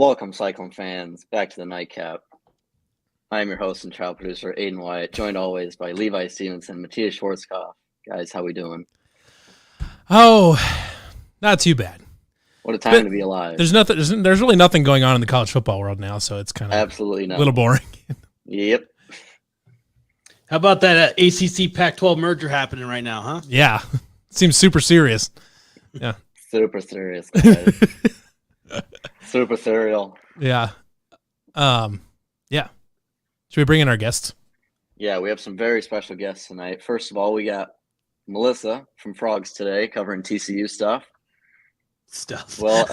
Welcome, Cyclone fans, back to the Nightcap. I am your host and child producer, Aiden Wyatt, joined always by Levi Stevenson, Matthias Schwarzkopf. Guys, how we doing? Oh, not too bad. What a time to be alive. There's really nothing going on in the college football world now, so it's kind of absolutely not. A little boring. Yep. How about that ACC Pac-12 merger happening right now, huh? Yeah, seems super serious. Yeah, super serious, guys. Super serial. Yeah. Yeah. Should we bring in our guests? Yeah, we have some very special guests tonight. First of all, we got Melissa from Frogs Today covering TCU stuff. Well,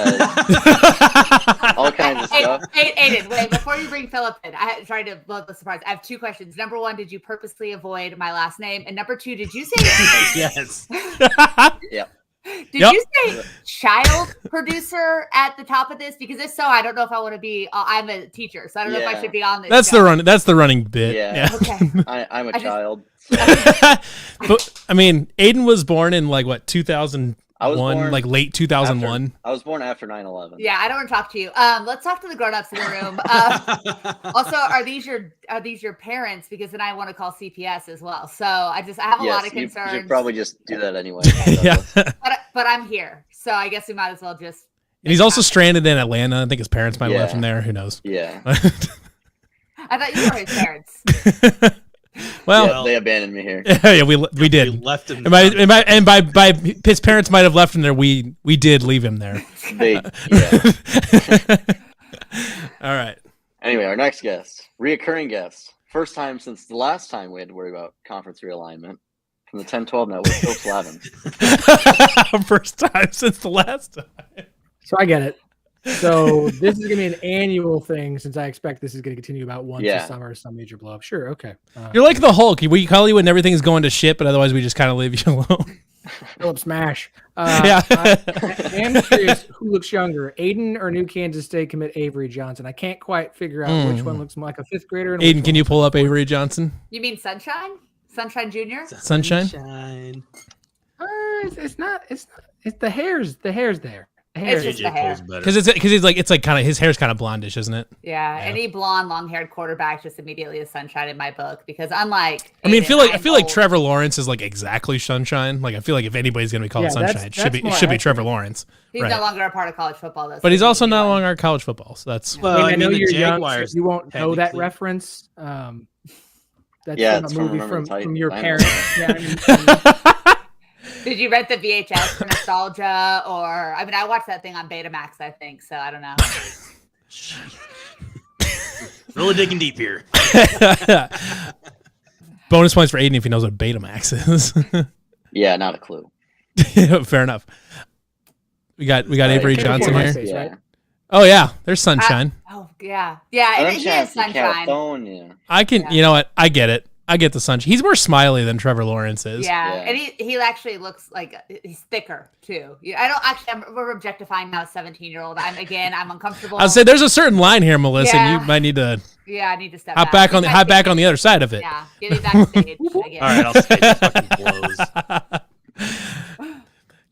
all kinds of stuff. Aiden, wait, before you bring Philip in, I tried to blow the surprise. I have two questions. Number one, did you purposely avoid my last name? And number two, did you say yes? Yeah. Did you say child producer at the top of this? Because if so, I don't know if I want to be. I'm a teacher, so I don't know if I should be on this. That's the running bit. Yeah. Okay. I'm a child. But I mean, Aiden was born in like what 2001, like late 2001. I was born after 9/11. Yeah, I don't want to talk to you. Let's talk to the grown-ups in the room. Also, are these your parents? Because then I want to call CPS as well. So I have a lot of concerns. You should probably just do that anyway. Yeah. But I'm here, so I guess we might as well just. And he's also stranded in Atlanta. I think his parents might have left him there. Who knows? Yeah. I thought you were his parents. Well, they abandoned me here. Yeah, we did. We left him. And by his parents might have left him there. We did leave him there. All right. Anyway, our next guest, reoccurring guest, first time since the last time we had to worry about conference realignment from the 10-12 network, Phil Slavin. First time since the last time. So I get it. So this is going to be an annual thing since I expect this is going to continue about once a summer, some major blow up. Sure. Okay. You're like the Hulk. We call you when everything's going to shit, but otherwise we just kind of leave you alone. Philip Smash. Yeah. I am curious who looks younger, Aiden or New Kansas State commit Avery Johnson. I can't quite figure out which one looks more like a fifth grader. And Aiden, can you pull up Avery Johnson? You mean Sunshine? Sunshine Jr.? Sunshine? It's not. It's the hair's there. It's just the hair. Because it's like kind of his hair's kind of blondish, isn't it? Yeah, any blonde, long-haired quarterback just immediately is Sunshine in my book. Because unlike, I feel like Trevor Lawrence is like exactly Sunshine. Like I feel like if anybody's gonna be called Sunshine, it should be Trevor Lawrence. He's no longer a part of college football, though. But he's also no longer at college football. So that's. Well, I know you're young, so you won't know that reference. That's from a movie from your parents. Yeah. Did you rent the VHS for nostalgia, or I watched that thing on Betamax, I think. So I don't know. Really digging deep here. Bonus points for Aiden if he knows what Betamax is. Yeah, not a clue. Fair enough. We got Avery Johnson here. Face, right? Oh yeah, there's Sunshine. Yeah. He is Sunshine. I can. You know what? I get it. I get the Sunshine. He's more smiley than Trevor Lawrence is. Yeah. And he actually looks like he's thicker too. We're objectifying now a 17-year-old. I'm uncomfortable. I'll say there's a certain line here, Melissa. And you might need to. Yeah, I need to step hop back on the other side of it. Yeah, get me backstage. All right, I'll say this fucking blows.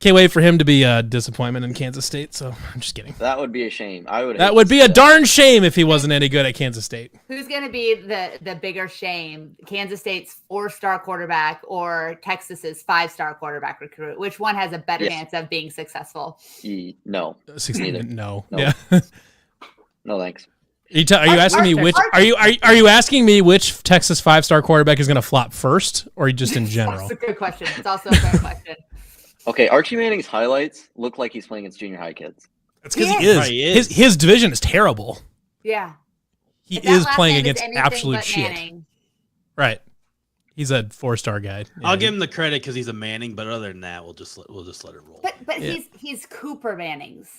Can't wait for him to be a disappointment in Kansas State. So I'm just kidding. That would be a shame. That would be a darn shame if he wasn't any good at Kansas State. Who's going to be the bigger shame? Kansas State's 4-star quarterback or Texas's 5-star quarterback recruit? Which one has a better chance of being successful? No. No. Nope. Yeah. No thanks. Are you asking me which? Are you asking me which Texas 5-star quarterback is going to flop first, or just in general? That's a good question. It's also a fair question. Okay, Archie Manning's highlights look like he's playing against junior high kids. That's because he is. His division is terrible. Yeah. He is playing against absolute shit. Manning. Right. He's a 4-star guy. I'll give him the credit because he's a Manning, but other than that, we'll just let it roll. But he's Cooper Manning's,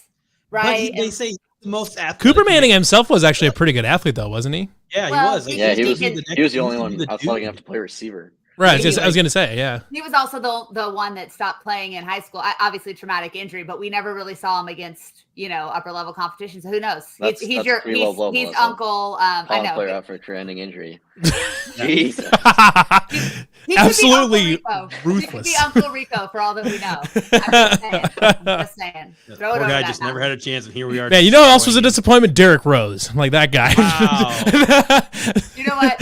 right? But they say the most athletic. Cooper Manning himself was actually a pretty good athlete, though, wasn't he? Yeah, he was. He was the only one athletic enough to play receiver. Right. I was going to say, yeah. He was also the one that stopped playing in high school. Obviously, traumatic injury, but we never really saw him against upper level competition. So who knows? He's uncle. I know. Player out for a career-ending injury. Jesus. Absolutely ruthless. He could be Uncle Rico for all that we know. I'm just saying. Poor guy just never had a chance, and here we are. Man, you know who else was a disappointment? Derrick Rose, like that guy. Wow. You know what?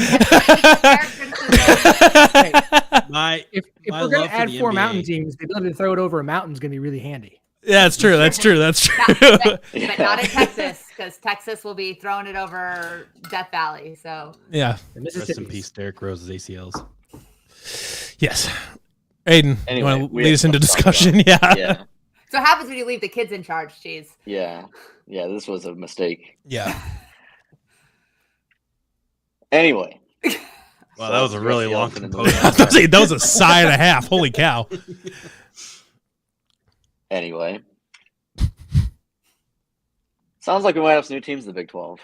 If we're going to add 4 mountain teams, the ability to throw it over a mountain is going to be really handy. Yeah, that's true. That's true. But not in Texas, because Texas will be throwing it over Death Valley. So yeah. Rest in peace, Derrick Rose's ACLs. Yes. Aiden, anyway, you want to lead us into discussion? Yeah. So what happens when you leave the kids in charge, Cheese? Yeah. This was a mistake. Yeah. Anyway. Wow, that was a really long component. That was a sigh and a half. Holy cow. Anyway. Sounds like we might have some new teams in the Big 12.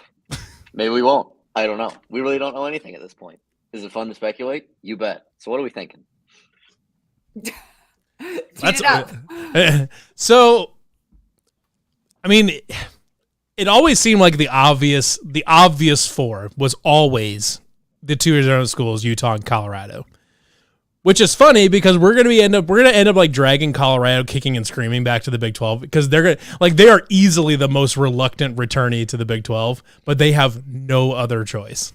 Maybe we won't. I don't know. We really don't know anything at this point. Is it fun to speculate? You bet. So what are we thinking? So, I mean, it always seemed like the obvious 4 was always the 2 Arizona schools, Utah and Colorado. Which is funny because we're gonna end up like dragging Colorado kicking and screaming back to the Big 12 because they are easily the most reluctant returnee to the Big 12, but they have no other choice.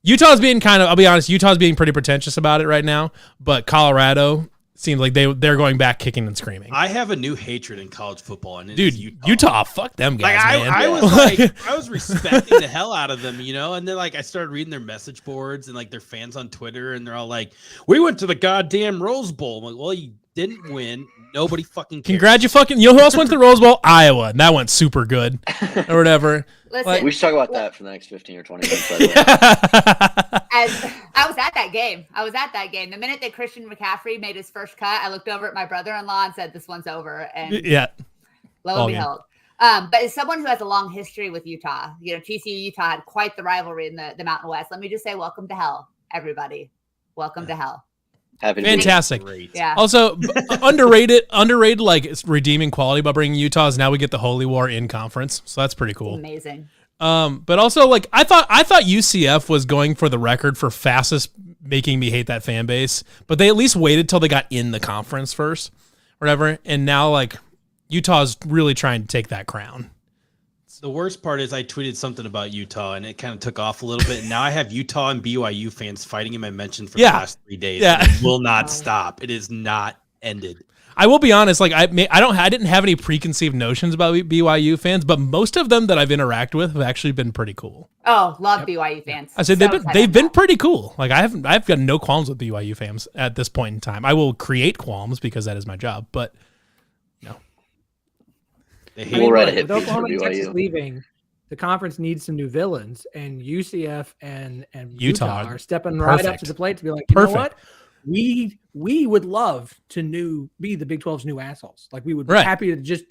Utah's being I'll be honest, Utah's being pretty pretentious about it right now, but Colorado seems like they're going back kicking and screaming. I have a new hatred in college football, and dude, Utah, fuck them guys, man. I was respecting the hell out of them, and then I started reading their message boards and their fans on Twitter, and they're all like, "We went to the goddamn Rose Bowl." I'm like, "Well, you didn't win. Nobody fucking cares." You know who else went to the Rose Bowl? Iowa, and that went super good, or whatever. Listen, we should talk about that for the next 15 or 20 minutes. By the way. I was at that game. The minute that Christian McCaffrey made his first cut, I looked over at my brother-in-law and said, "This one's over." And lo and behold. But as someone who has a long history with Utah, TCU Utah had quite the rivalry in the Mountain West. Let me just say, welcome to hell, everybody. Welcome to hell. Fantastic. Yeah. Also, underrated, like it's redeeming quality about bringing Utah is now we get the Holy War in conference, so that's pretty cool. Amazing. But also I thought UCF was going for the record for fastest making me hate that fan base, but they at least waited till they got in the conference first, whatever. And now Utah's really trying to take that crown. The worst part is I tweeted something about Utah and it kind of took off a little bit. And now I have Utah and BYU fans fighting in my mention for the last 3 days. Yeah. It will not stop. It is not ended. I will be honest, I didn't have any preconceived notions about BYU fans, but most of them that I've interacted with have actually been pretty cool. Oh, love BYU fans. I said they've been pretty cool. I've got no qualms with BYU fans at this point in time. I will create qualms because that is my job, but no. With Oklahoma and Texas leaving, the conference needs some new villains, and UCF and Utah are stepping right up to the plate to be like, you know what? We would love to be the Big 12's new assholes. We would be happy to just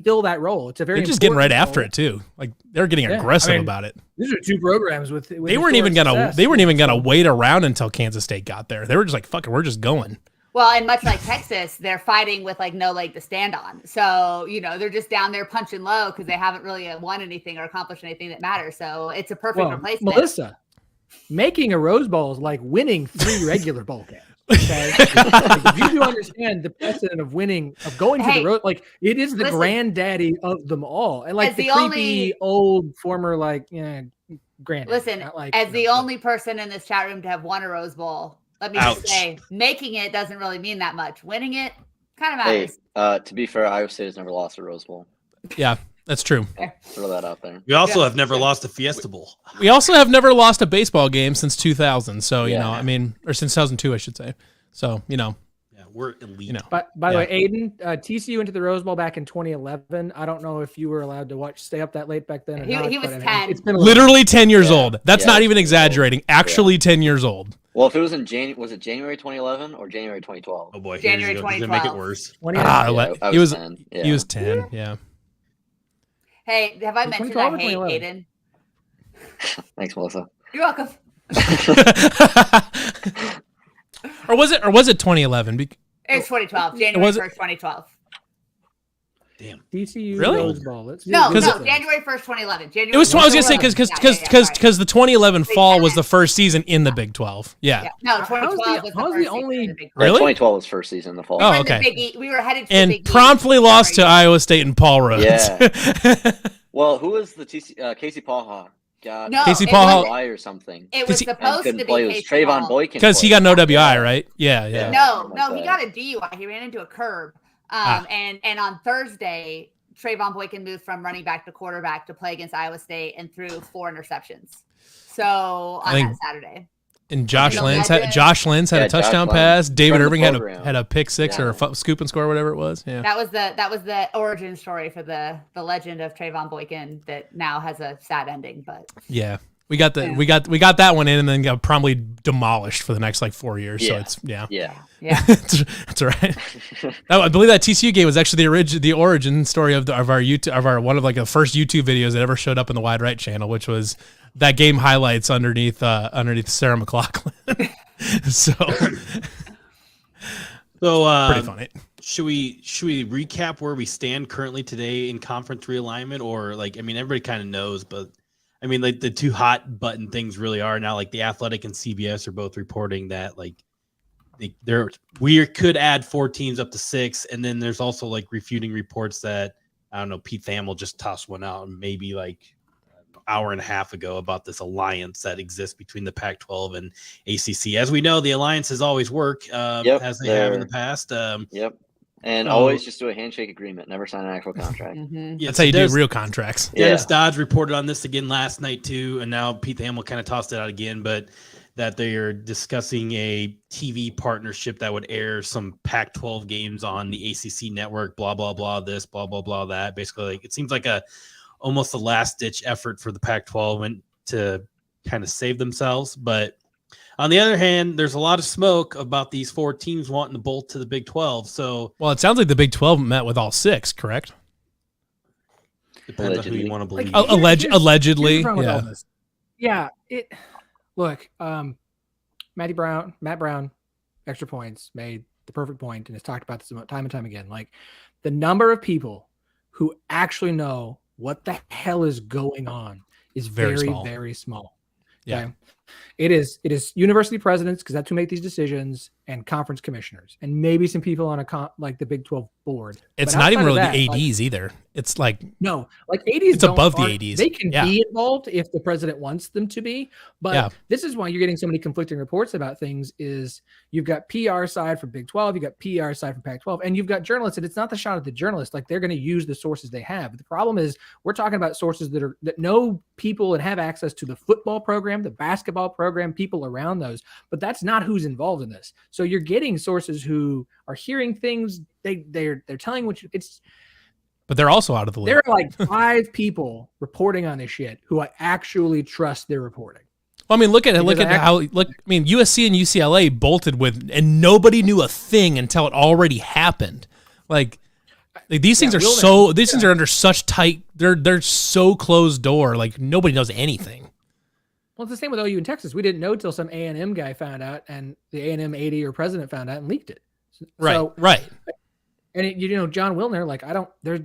fill that role. It's a very they're just getting right after it too. They're getting aggressive about it. These are 2 programs with they weren't even gonna wait around until Kansas State got there. They were just like, fuck it, we're just going. Well, and much like Texas, they're fighting with no leg to stand on. So, they're just down there punching low because they haven't really won anything or accomplished anything that matters. So it's a perfect replacement. Melissa, making a Rose Bowl is like winning 3 regular bowl games. Okay, if you do understand the precedent of winning, of going to the Rose, it is the granddaddy of them all, and the creepy old former granddad. Listen, as the only person in this chat room to have won a Rose Bowl. Let me just say, making it doesn't really mean that much. Winning it kind of matters. Hey, to be fair, Iowa State has never lost a Rose Bowl. Yeah, that's true. Throw that out there. We also have never lost a Fiesta Bowl. We also have never lost a baseball game since 2000. So, or since 2002, I should say. So, Yeah, we're elite. By the way, Aiden, TCU went to the Rose Bowl back in 2011. I don't know if you were allowed to stay up that late back then. He was 10. It's been literally 10 years old. That's not even exaggerating. Actually, 10 years old. Well, if it was was it January 2011 or January 2012? Oh boy, January 2012. Make it worse. He was 10. Yeah. He was 10. Yeah. Hey, have I mentioned I hate Aiden? Thanks, Melissa. You're welcome. Or was it 2011? It was 2012. January 1st, 2012. Damn. TCU really? Rose Bowl. No, January 1st, 2011. It was. I was gonna say because the 2011 fall was the first season in the Big 12. Yeah. No, 2012 was the only. Really? 2012 was first season in the fall. Oh, okay. We were headed to and the Big promptly lost to Iowa State and Paul Rhodes. Yeah. Well, who was the Casey Paha? Casey Paha or something. It was supposed to be Casey Trayvon Boykin because he got an OWI, right? Yeah. No, he got a DUI. He ran into a curb. And on Thursday, Trayvon Boykin moved from running back to quarterback to play against Iowa State and threw 4 interceptions. So on that Saturday. And Josh Lenz had a touchdown pass. David Irving had a pick 6 or a scoop and score, whatever it was. Yeah. That was the origin story for the legend of Trayvon Boykin that now has a sad ending. But yeah. We got that one in and then got promptly demolished for the next 4 years. So it's yeah. That's right. I believe that TCU game was actually the origin story of our YouTube one of the first YouTube videos that ever showed up in the Wide Right channel, which was that game highlights underneath Sarah McLachlan. So pretty funny. Should we recap where we stand currently today in conference realignment, or everybody kind of knows, but the two hot button things really are now, The Athletic and CBS are both reporting that we could add 4 teams up to 6, and then there's also refuting reports that Pete Thamel just tossed one out maybe an hour and a half ago about this alliance that exists between the Pac-12 and ACC. As we know, the alliances always work as they have in the past. And always just do a handshake agreement, never sign an actual contract. Yeah, that's how you do real contracts. Dennis Dodge reported on this again last night too, and now Pete Thamel kind of tossed it out again, but that they are discussing a TV partnership that would air some Pac-12 games on the ACC network, blah, blah, blah, this, blah, blah, blah, that. Basically, it seems like almost a last-ditch effort for the Pac-12 to kind of save themselves, but on the other hand, there's a lot of smoke about these 4 teams wanting to bolt to the Big 12. So, well, it sounds like the Big 12 met with all 6, correct? Depends on who you want to believe. Allegedly, yeah. Matt Brown, extra points, made the perfect point and has talked about this time and time again. The number of people who actually know what the hell is going on is very, small. Very small. Yeah. Okay? It is university presidents, because that's who make these decisions, and conference commissioners, and maybe some people on the Big 12 board. It's not even really the ADs either. It's no, ADs. It's above the ADs. They can be involved if the president wants them to be, but this is why you're getting so many conflicting reports about things. Is you've got PR side from Big 12, you've got PR side from Pac-12, and you've got journalists, and it's not the shot at the journalists. They're going to use the sources they have. But the problem is we're talking about sources that know people and have access to the football program, the basketball program, people around those, but that's not who's involved in this. So you're getting sources who are hearing things. They're telling but they're also out of the loop. There are 5 people reporting on this shit who I actually trust their reporting. Well, look at how USC and UCLA bolted with, and nobody knew a thing until it already happened. These things are things are under such tight. They're so closed door. Nobody knows anything. Well, it's the same with OU in Texas. We didn't know till some A&M guy found out, and the A&M AD or president found out and leaked it. Right. And John Wilner, there's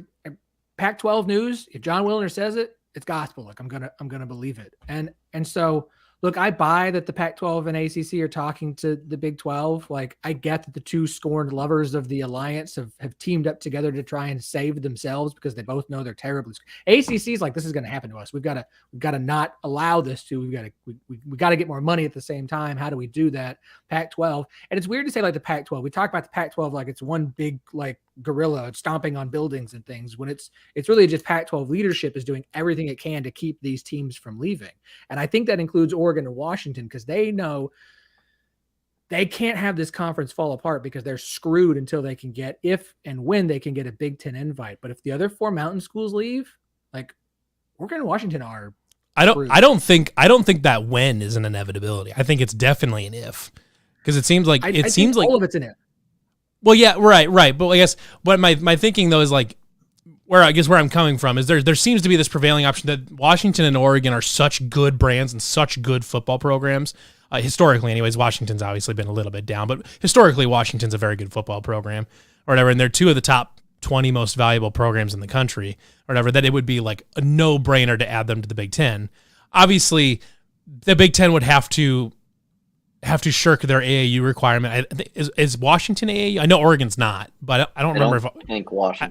Pac-12 news. If John Wilner says it, it's gospel. I'm gonna believe it. And so look, I buy that the Pac-12 and ACC are talking to the Big 12. I get that the 2 scorned lovers of the alliance have teamed up together to try and save themselves because they both know they're terribly. ACC is this is going to happen to us. We've got to not allow this to. We got to get more money at the same time. How do we do that? Pac-12, and it's weird to say the Pac-12. We talk about the Pac-12 like it's one big gorilla stomping on buildings and things, when it's really just Pac-12 leadership is doing everything it can to keep these teams from leaving. And I think that includes Oregon and Washington, because they know they can't have this conference fall apart, because they're screwed until they can get, if and when they can get a Big Ten invite. But if the other 4 mountain schools leave, Oregon and Washington are I don't think that when is an inevitability. I think it's definitely an if, because it seems like all of it's an if. Well, yeah, right. But I guess what my thinking though is where I'm coming from is there seems to be this prevailing option that Washington and Oregon are such good brands and such good football programs. Historically, anyways, Washington's obviously been a little bit down, but historically, Washington's a very good football program or whatever, and they're two of the top 20 most valuable programs in the country or whatever, that it would be like a no-brainer to add them to the Big Ten. Obviously, the Big Ten would have to shirk their AAU requirement. Is Washington AAU? I know Oregon's not, but I don't remember.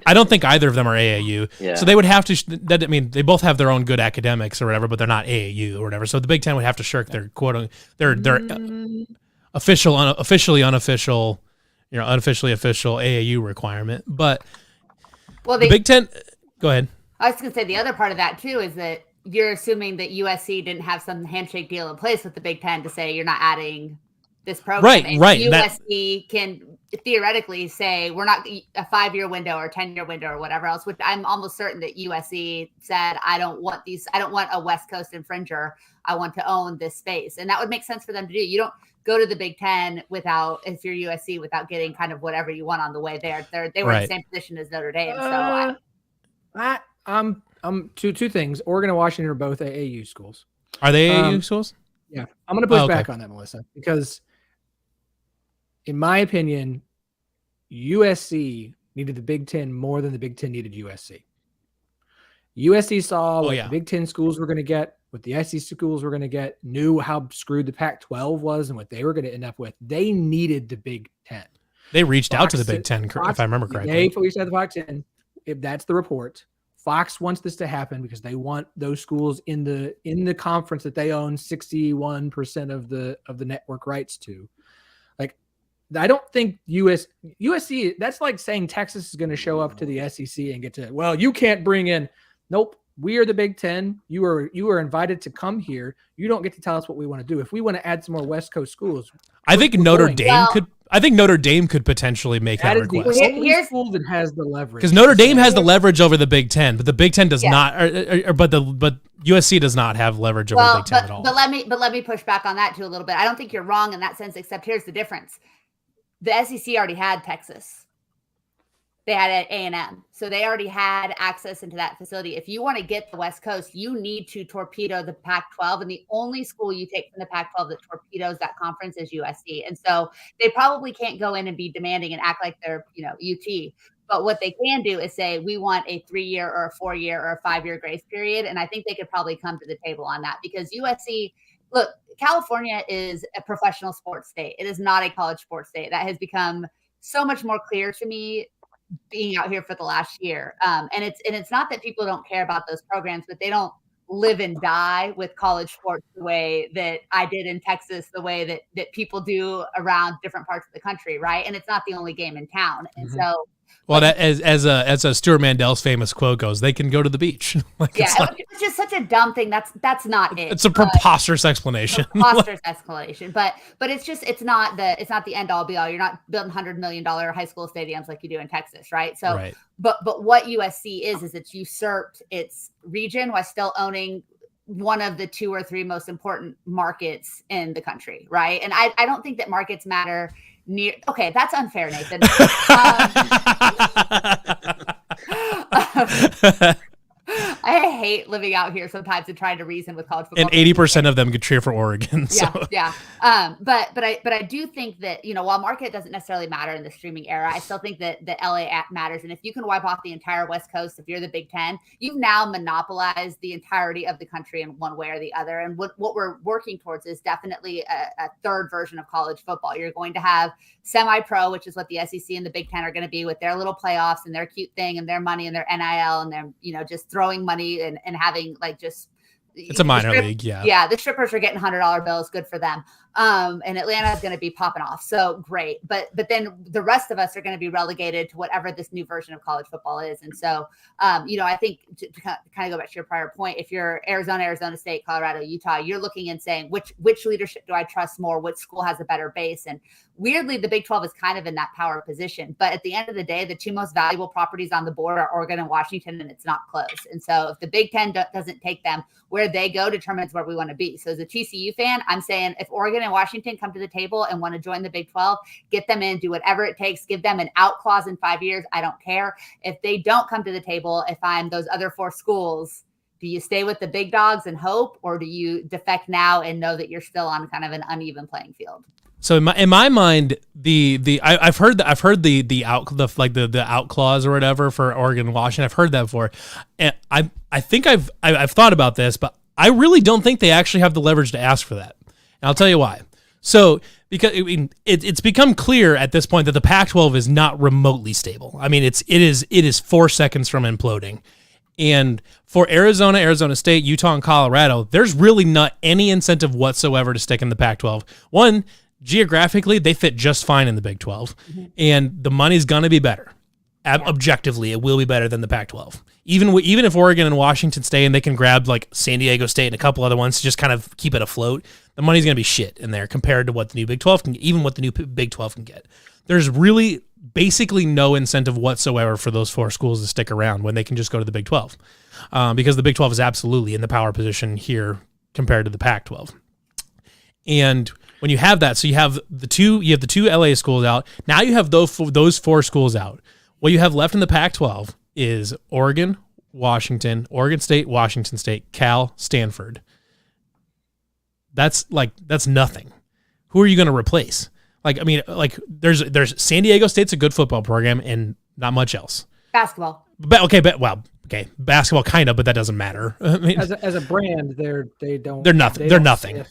I don't think either of them are AAU. Yeah. So they would have to. They both have their own good academics or whatever, but they're not AAU or whatever. So the Big Ten would have to shirk their their unofficially official AAU requirement. But the Big Ten. Go ahead. I was going to say the other part of that too is that you're assuming that USC didn't have some handshake deal in place with the Big Ten to say you're not adding this program. Right. USC can theoretically say we're not a 5-year window or 10-year window or whatever else, which I'm almost certain that USC said, I don't want a West Coast infringer. I want to own this space. And that would make sense for them to do. You don't go to the Big Ten if you're USC, without getting kind of whatever you want on the way there. They were in the same position as Notre Dame. Two things. Oregon and Washington are both AAU schools. Are they AAU schools? Yeah. I'm going to push back on that, Melissa, because in my opinion, USC needed the Big Ten more than the Big Ten needed USC. USC saw what the Big Ten schools were going to get, what the SEC schools were going to get, knew how screwed the Pac-12 was and what they were going to end up with. They needed the Big Ten. They reached out to the Big Ten, if I remember correctly. They reached out to the Pac-10. If that's the report. Fox wants this to happen because they want those schools in the conference that they own 61% of the network rights to. Like, I don't think USC. That's like saying Texas is going to show up to the SEC and get to. Well, you can't bring in. Nope. We are the Big Ten. You are invited to come here. You don't get to tell us what we want to do. If we want to add some more West Coast schools, I think Notre Dame could. I think Notre Dame could potentially make that request. That is the only school that has the leverage. Because Notre Dame has the leverage over the Big Ten, but the Big Ten does not. But USC does not have leverage over the Big Ten at all. But let me push back on that too a little bit. I don't think you're wrong in that sense. Except here's the difference: the SEC already had Texas. They had at A&M. So they already had access into that facility. If you want to get the West Coast, you need to torpedo the Pac-12. And the only school you take from the Pac-12 that torpedoes that conference is USC. And so they probably can't go in and be demanding and act like they're, UT. But what they can do is say, we want a 3-year or a 4-year or a 5-year grace period. And I think they could probably come to the table on that because USC, look, California is a professional sports state. It is not a college sports state. That has become so much more clear to me being out here for the last year. And it's not that people don't care about those programs, but they don't live and die with college sports the way that I did in Texas, the way that people do around different parts of the country. Right. And it's not the only game in town. And so, well, as a Stuart Mandel's famous quote goes, they can go to the beach. It's just such a dumb thing. That's not it. It's a preposterous explanation. Preposterous explanation, but it's not the end all be all. You're not building $100 million high school stadiums like you do in Texas, right? So, right. But what USC is it's usurped its region while still owning one of the 2 or 3 most important markets in the country, right? And I don't think that markets matter. Okay, that's unfair, Nathan. I hate living out here sometimes and trying to reason with college football. And 80% of them could cheer for Oregon. So. Yeah. But I do think that, while market doesn't necessarily matter in the streaming era, I still think that the LA app matters. And if you can wipe off the entire West Coast, if you're the Big Ten, you've now monopolized the entirety of the country in one way or the other. And what we're working towards is definitely a third version of college football. You're going to have semi-pro, which is what the SEC and the Big Ten are going to be with their little playoffs and their cute thing and their money and their NIL and their, just throwing money and having it's a minor league. Yeah. The strippers are getting $100 bills. Good for them. And Atlanta is going to be popping off. So great. But then the rest of us are going to be relegated to whatever this new version of college football is. And so, I think to kind of go back to your prior point, if you're Arizona State, Colorado, Utah, you're looking and saying, which leadership do I trust more? Which school has a better base? And weirdly, the Big 12 is kind of in that power position. But at the end of the day, the 2 most valuable properties on the board are Oregon and Washington, and it's not close. And so if the Big 10 doesn't take them, where they go determines where we want to be. So as a TCU fan, I'm saying if Oregon and Washington come to the table and want to join the Big 12, get them in, do whatever it takes, give them an out clause in 5 years. I don't care. If they don't come to the table, if I'm those other 4 schools, do you stay with the big dogs and hope, or do you defect now and know that you're still on kind of an uneven playing field? So in my mind, I've heard the out clause or whatever for Oregon and Washington. I've heard that before, and I think I've thought about this, but I really don't think they actually have the leverage to ask for that. And I'll tell you why. So because it's become clear at this point that the Pac-12 is not remotely stable. I mean, it is 4 seconds from imploding. And for Arizona State, Utah, and Colorado, there's really not any incentive whatsoever to stick in the Pac-12. One, geographically, they fit just fine in the Big 12, and the money's going to be better. Objectively, it will be better than the Pac-12. Even if Oregon and Washington stay and they can grab like San Diego State and a couple other ones to just kind of keep it afloat, the money's going to be shit in there compared to what the new Big 12 can, even what the new Big 12 can get. There's really basically no incentive whatsoever for those 4 schools to stick around when they can just go to the Big 12, because the Big 12 is absolutely in the power position here compared to the Pac-12. And when you have that, so you have the two LA schools out. Now you have those 4 schools out. What you have left in the Pac-12 is Oregon, Washington, Oregon State, Washington State, Cal, Stanford. That's nothing. Who are you going to replace? There's San Diego State's a good football program and not much else. Basketball. Basketball kind of, but that doesn't matter. I mean, as a brand, they're nothing. They're nothing.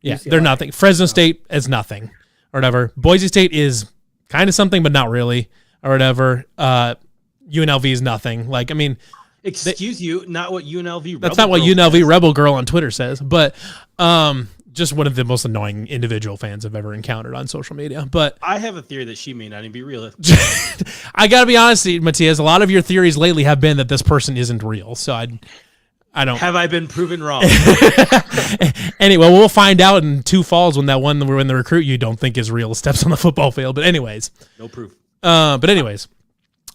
Yeah, UCLA. They're nothing. Fresno State is nothing, or whatever. Boise State is kind of something, but not really, or whatever. UNLV is nothing. Like, I mean, excuse you, not what UNLV. That's not what UNLV Rebel Girl on Twitter says, but just one of the most annoying individual fans I've ever encountered on social media. But I have a theory that she may not even be real. I gotta be honest, Matthias. A lot of your theories lately have been that this person isn't real. So I don't. Have I been proven wrong? Anyway, we'll find out in 2 falls when the recruit you don't think is real steps on the football field. But anyways, no proof. But anyways,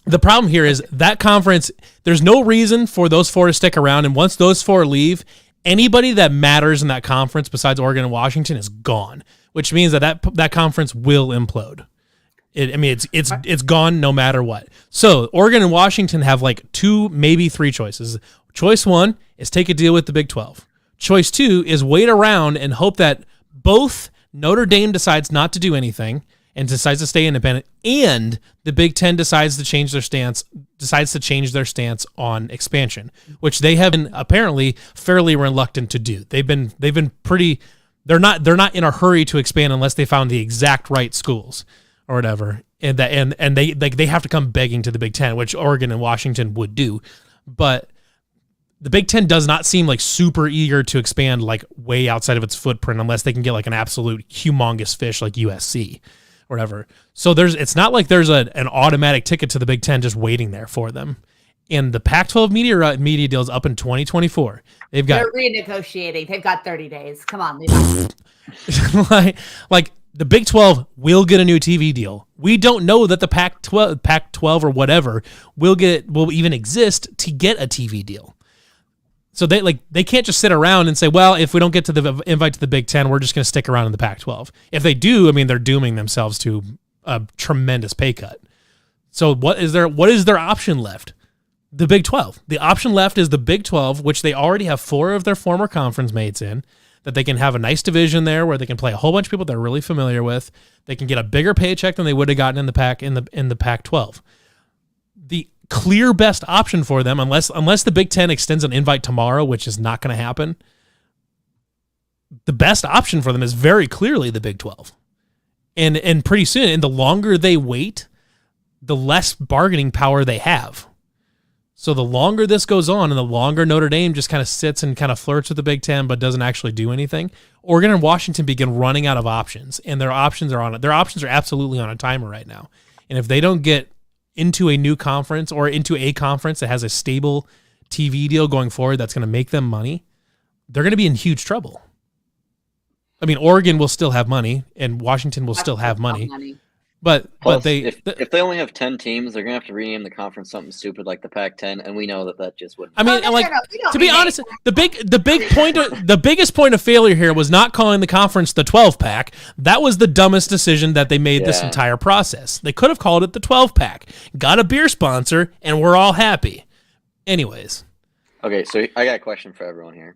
the problem here is that conference. There's no reason for those 4 to stick around, and once those 4 leave, anybody that matters in that conference besides Oregon and Washington is gone, which means that conference will implode. It's gone no matter what. So Oregon and Washington have like 2, maybe 3 choices. Choice 1 is take a deal with the Big 12. Choice 2 is wait around and hope that both Notre Dame decides not to do anything and decides to stay independent, and the Big 10 decides to change their stance on expansion, which they have been apparently fairly reluctant to do. They're not in a hurry to expand unless they found the exact right schools or whatever, and they have to come begging to the Big 10, which Oregon and Washington would do, but the Big 10 does not seem like super eager to expand like way outside of its footprint unless they can get like an absolute humongous fish like USC or whatever. So it's not like there's an automatic ticket to the Big 10 just waiting there for them. And the Pac-12 media deal is up in 2024. They're renegotiating. They've got 30 days. Come on, like the Big 12 will get a new TV deal. We don't know that the Pac-12 or whatever will even exist to get a TV deal. So they can't just sit around and say, well, if we don't get to the invite to the Big 10, we're just going to stick around in the Pac-12. If they do, I mean, they're dooming themselves to a tremendous pay cut. So what is their option left? The Big 12. The option left is the Big 12, which they already have 4 of their former conference mates in, that they can have a nice division there where they can play a whole bunch of people they're really familiar with. They can get a bigger paycheck than they would have gotten in the Pac-12. The clear best option for them, unless the Big 10 extends an invite tomorrow, which is not going to happen, the best option for them is very clearly the Big 12. And pretty soon, and the longer they wait, the less bargaining power they have. So the longer this goes on and the longer Notre Dame just kind of sits and kind of flirts with the Big 10 but doesn't actually do anything, Oregon and Washington begin running out of options, and their options are absolutely on a timer right now. And if they don't get into a new conference or into a conference that has a stable TV deal going forward that's going to make them money, they're going to be in huge trouble. I mean, Oregon will still have money and Washington will still have money. But if they only have 10 teams, they're gonna have to rename the conference something stupid like the Pac-10, and we know that just wouldn't. I mean, to be honest, the biggest point of failure here was not calling the conference the 12-pack. That was the dumbest decision that they made this entire process. They could have called it the 12-pack. Got a beer sponsor, and we're all happy. Anyways. Okay, so I got a question for everyone here.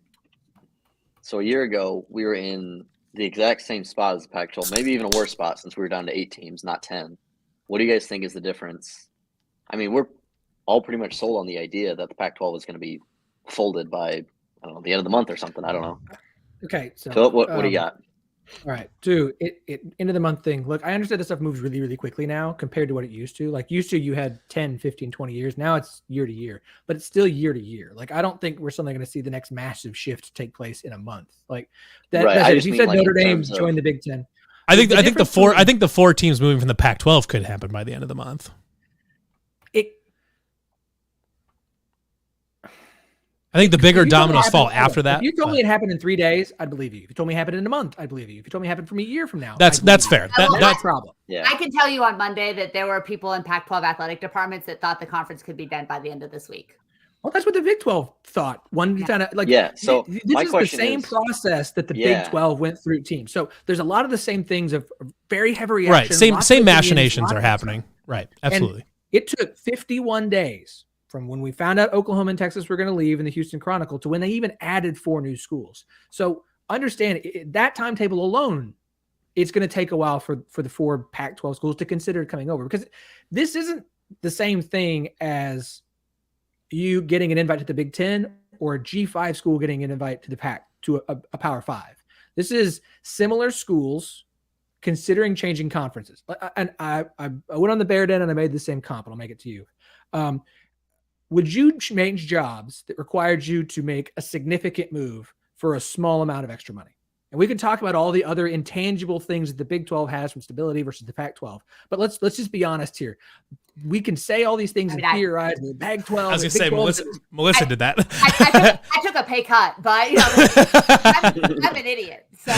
So a year ago, we were in the exact same spot as the Pac-12, maybe even a worse spot since we were down to 8 teams, not 10. What do you guys think is the difference? I mean, we're all pretty much sold on the idea that the Pac-12 is going to be folded by, I don't know, the end of the month or something. I don't know. Okay, so Philip, what do you got? All right, dude, end of the month thing. Look, I understand this stuff moves really, really quickly now compared to what it used to. Like, used to you had 10, 15, 20 years. Now it's year to year, but it's still year to year. Like, I don't think we're suddenly going to see the next massive shift take place in a month. Like, that. Right. If you said Notre Dame joined the Big Ten, I think the four teams moving from the Pac-12 could happen by the end of the month. I think the bigger dominoes fall after that. If you told me it happened in 3 days, I'd believe you. If you told me it happened in a month, I'd believe you. If you told me it happened from a year from now, that's fair. That's no problem. Yeah. I can tell you on Monday that there were people in Pac-12 athletic departments that thought the conference could be done by the end of this week. Well, that's what the Big 12 thought. So this my is the question same is, process that the Big 12 went through teams. So there's a lot of the same things of very heavy reaction. Right. Same machinations are happening. Right. Absolutely. And it took 51 days from when we found out Oklahoma and Texas were going to leave in the Houston Chronicle to when they even added 4 new schools. So understand that timetable alone, it's going to take a while for the 4 Pac-12 schools to consider coming over, because this isn't the same thing as you getting an invite to the Big Ten or a G5 school getting an invite to the to a Power 5. This is similar schools considering changing conferences. And I went on the Bear Den and I made the same comp, and I'll make it to you. Would you change jobs that required you to make a significant move for a small amount of extra money? And we can talk about all the other intangible things that the Big 12 has from stability versus the Pac-12. But let's just be honest here. We can say all these things and theorize. The Pac-12. I was going to say, Melissa did that. I took a pay cut, but I'm an idiot. So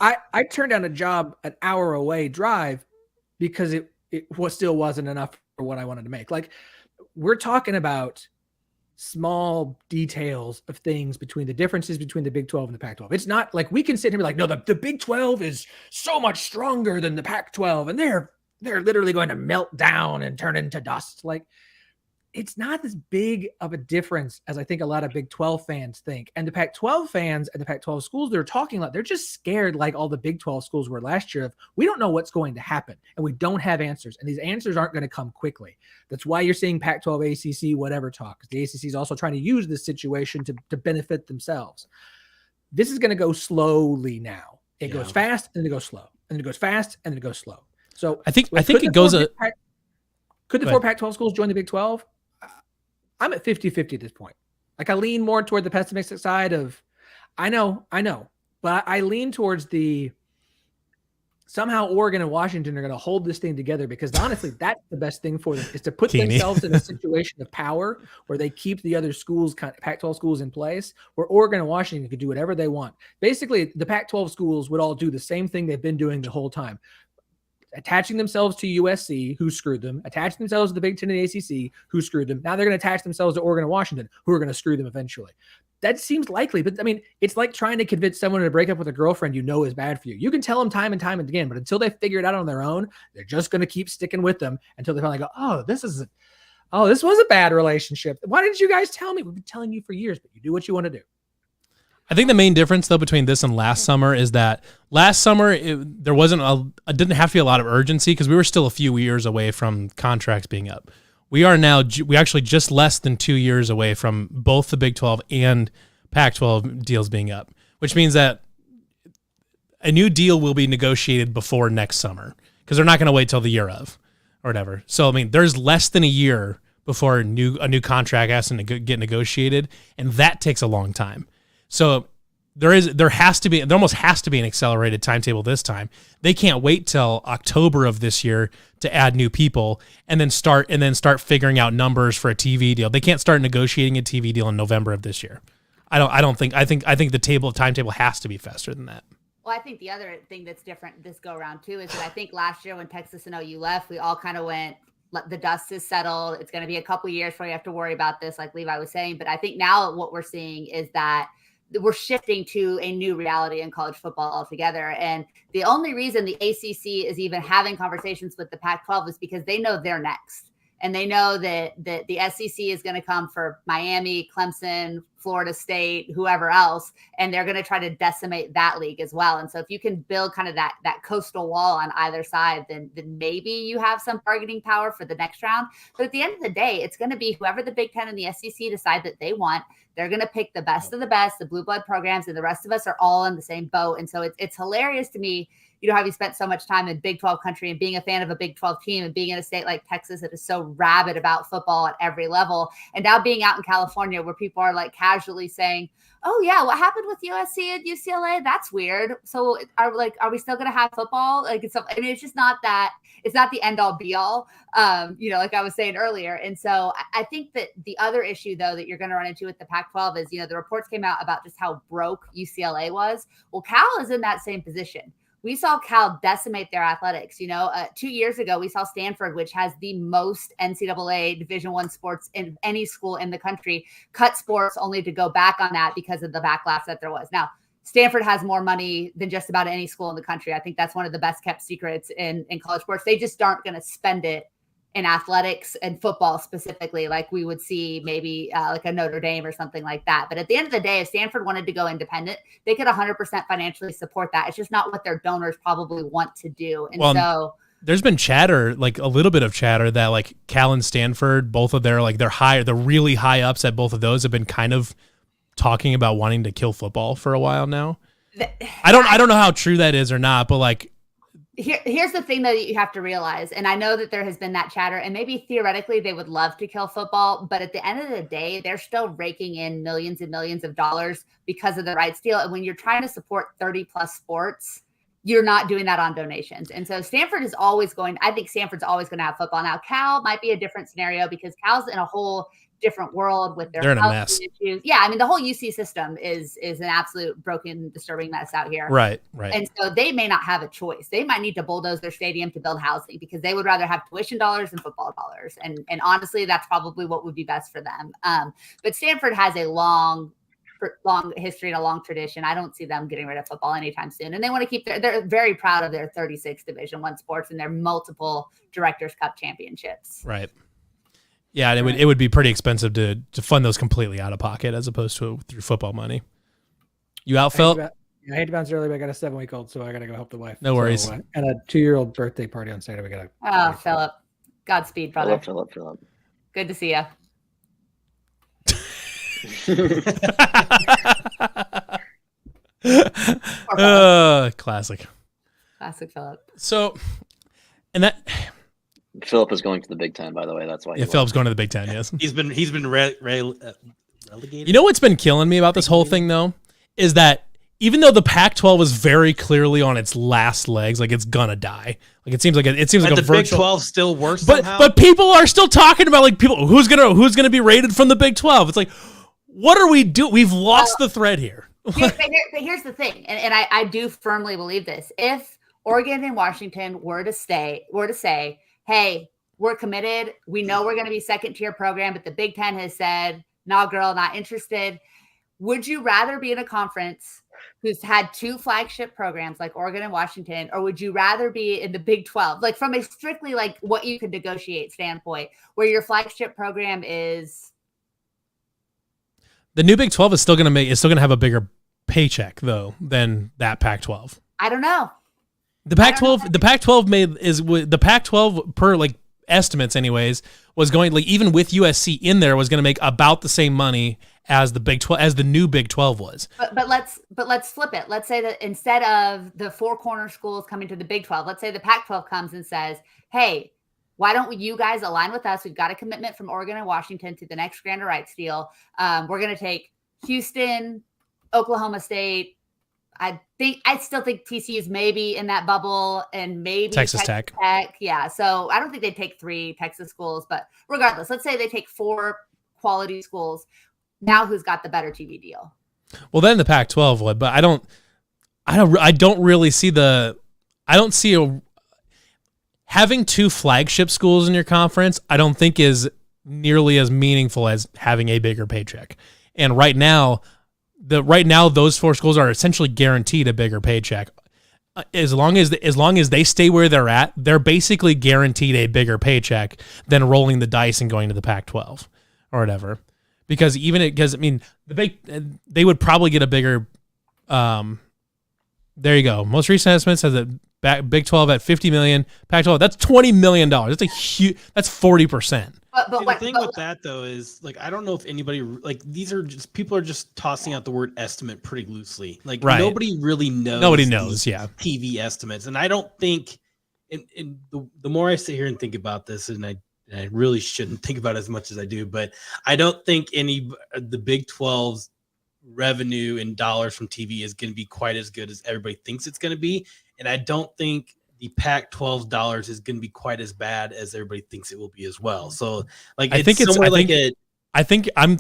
right. I turned down a job an hour away drive because it still wasn't enough for what I wanted to make. Like, we're talking about small details of things between the differences between the Big 12 and the Pac-12. It's not like we can sit here and be like, no, the Big 12 is so much stronger than the Pac-12, and they're literally going to melt down and turn into dust. Like, it's not as big of a difference as I think a lot of Big 12 fans think. And the Pac-12 fans and the Pac-12 schools they're talking about, they're just scared like all the Big 12 schools were last year of, we don't know what's going to happen and we don't have answers. And these answers aren't going to come quickly. That's why you're seeing Pac-12, ACC, whatever talk, because the ACC is also trying to use this situation to benefit themselves. This is going to go slowly now. It goes fast and then it goes slow, and it goes fast and then it goes slow. So I think it goes. Could the 4 Pac-12 schools join the Big 12? I'm at 50-50 at this point. Like, I lean more toward the pessimistic side of, I know, but I lean towards the somehow Oregon and Washington are going to hold this thing together, because honestly, that's the best thing for them, is to put themselves in a situation of power where they keep the other schools, kind of Pac-12 schools, in place, where Oregon and Washington could do whatever they want. Basically, the Pac-12 schools would all do the same thing they've been doing the whole time. Attaching themselves to USC, who screwed them, attaching themselves to the Big Ten and the ACC, who screwed them. Now they're going to attach themselves to Oregon and Washington, who are going to screw them eventually. That seems likely, but I mean, it's like trying to convince someone to break up with a girlfriend you know is bad for you. You can tell them time and time again, but until they figure it out on their own, they're just going to keep sticking with them until they finally go, this was a bad relationship. Why didn't you guys tell me? We've been telling you for years, but you do what you want to do. I think the main difference, though, between this and last summer is that last summer there wasn't didn't have to be a lot of urgency because we were still a few years away from contracts being up. We are now actually just less than 2 years away from both the Big 12 and Pac-12 deals being up, which means that a new deal will be negotiated before next summer because they're not going to wait till the year of or whatever. So, I mean, there's less than a year before a new contract has to get negotiated, and that takes a long time. So there almost has to be an accelerated timetable this time. They can't wait till October of this year to add new people and then start figuring out numbers for a TV deal. They can't start negotiating a TV deal in November of this year. I think the timetable has to be faster than that. Well, I think the other thing that's different this go around too is that I think last year when Texas and OU left, we all kind of went, the dust is settled. It's going to be a couple years before you have to worry about this, like Levi was saying. But I think now what we're seeing is that we're shifting to a new reality in college football altogether. And the only reason the ACC is even having conversations with the Pac-12 is because they know they're next. And they know that the SEC is going to come for Miami, Clemson, Florida State, whoever else, and they're going to try to decimate that league as well. And so if you can build kind of that coastal wall on either side, then maybe you have some bargaining power for the next round. But at the end of the day, it's going to be whoever the Big Ten and the SEC decide that they want. They're going to pick the best of the best, the blue blood programs, and the rest of us are all in the same boat. And so it's hilarious to me. Having spent so much time in Big 12 country and being a fan of a Big 12 team and being in a state like Texas that is so rabid about football at every level. And now being out in California where people are like casually saying, oh yeah, what happened with USC and UCLA? That's weird. So are we still going to have football? It's just not that, it's not the end all be all, like I was saying earlier. And so I think that the other issue though, that you're going to run into with the Pac-12 is, the reports came out about just how broke UCLA was. Well, Cal is in that same position. We saw Cal decimate their athletics. 2 years ago, we saw Stanford, which has the most NCAA Division I sports in any school in the country, cut sports only to go back on that because of the backlash that there was. Now, Stanford has more money than just about any school in the country. I think that's one of the best kept secrets in college sports. They just aren't going to spend it in athletics and football specifically, like we would see maybe like a Notre Dame or something like that. But at the end of the day, if Stanford wanted to go independent, they could 100% financially support that. It's just not what their donors probably want to do. And so there's been chatter, like a little bit of chatter that like Cal and Stanford, both of their the really high ups at both of those have been kind of talking about wanting to kill football for a while now. I don't know how true that is or not, but like, Here's the thing that you have to realize, and I know that there has been that chatter, and maybe theoretically they would love to kill football, but at the end of the day, they're still raking in millions and millions of dollars because of the rights deal. And when you're trying to support 30 plus sports, you're not doing that on donations. And so Stanford's always going to have football. Now, Cal might be a different scenario because Cal's in a whole different world with their they're in a mess. Issues. Yeah, the whole UC system is an absolute broken, disturbing mess out here. Right. And so they may not have a choice. They might need to bulldoze their stadium to build housing because they would rather have tuition dollars than football dollars. And honestly, that's probably what would be best for them. But Stanford has a long history and a long tradition. I don't see them getting rid of football anytime soon. And they want to keep they're very proud of their 36 Division I sports and their multiple Directors Cup championships. Right. Yeah, and it would be pretty expensive to fund those completely out of pocket as opposed to through football money. You out, Phil? I hate to bounce early, but I got a 7-week-old, so I got to go help the wife. No worries. And a 2-year-old birthday party on Saturday. We got to. Oh, Philip. Godspeed, brother. Philip. Good to see you. Classic. Classic Philip. So, and that. Philip is going to the Big Ten, by the way. That's why. Yeah, Philip's going to the Big Ten. Yes, he's been relegated. You know what's been killing me about this whole thing, though, is that even though the Pac-12 is very clearly on its last legs, like it's gonna die. Like it seems like a the virtual. Big 12 still worse. But people are still talking about like people who's gonna be rated from the Big 12. It's like, what are we doing? We've lost the thread here. But here's the thing, and I do firmly believe this: if Oregon and Washington were to say, hey, we're committed. We know we're going to be second-tier program, but the Big Ten has said, no, girl, not interested. Would you rather be in a conference who's had 2 flagship programs like Oregon and Washington, or would you rather be in the Big 12? Like from a strictly like what you could negotiate standpoint, where your flagship program is. The new Big 12 is still going to have a bigger paycheck though than that Pac-12. I don't know. The Pac-12 per like estimates anyways was going like even with USC in there was going to make about the same money as the Big 12 as the new Big 12 was. But let's flip it. Let's say that instead of the 4 corner schools coming to the Big 12, let's say the Pac-12 comes and says, "Hey, why don't you guys align with us? We've got a commitment from Oregon and Washington to the next Grand Rights deal. We're going to take Houston, Oklahoma State." I still think TCU is maybe in that bubble and maybe Texas Tech. Yeah. So I don't think they'd take 3 Texas schools, but regardless, let's say they take 4 quality schools. Now who's got the better TV deal? Well, then the Pac-12 would, but I don't I don't really see having two flagship schools in your conference. I don't think is nearly as meaningful as having a bigger paycheck. And right now those four schools are essentially guaranteed a bigger paycheck. As long as they stay where they're at, they're basically guaranteed a bigger paycheck than rolling the dice and going to the Pac-12 or whatever. Because they would probably get a bigger. There you go. Most recent estimates has a Big 12 at $50 million, Pac-12 that's $20 million. That's a huge. That's 40%. The thing with that though is like I don't know if anybody like these are just people are just tossing out the word estimate pretty loosely. Like nobody really knows. Nobody knows. Yeah, TV estimates, and I don't think. And the more I sit here and think about this, and I really shouldn't think about it as much as I do, but I don't think the Big 12's revenue in dollars from TV is going to be quite as good as everybody thinks it's going to be, and I don't think the Pac-12's dollars is going to be quite as bad as everybody thinks it will be as well. So, like, I think I'm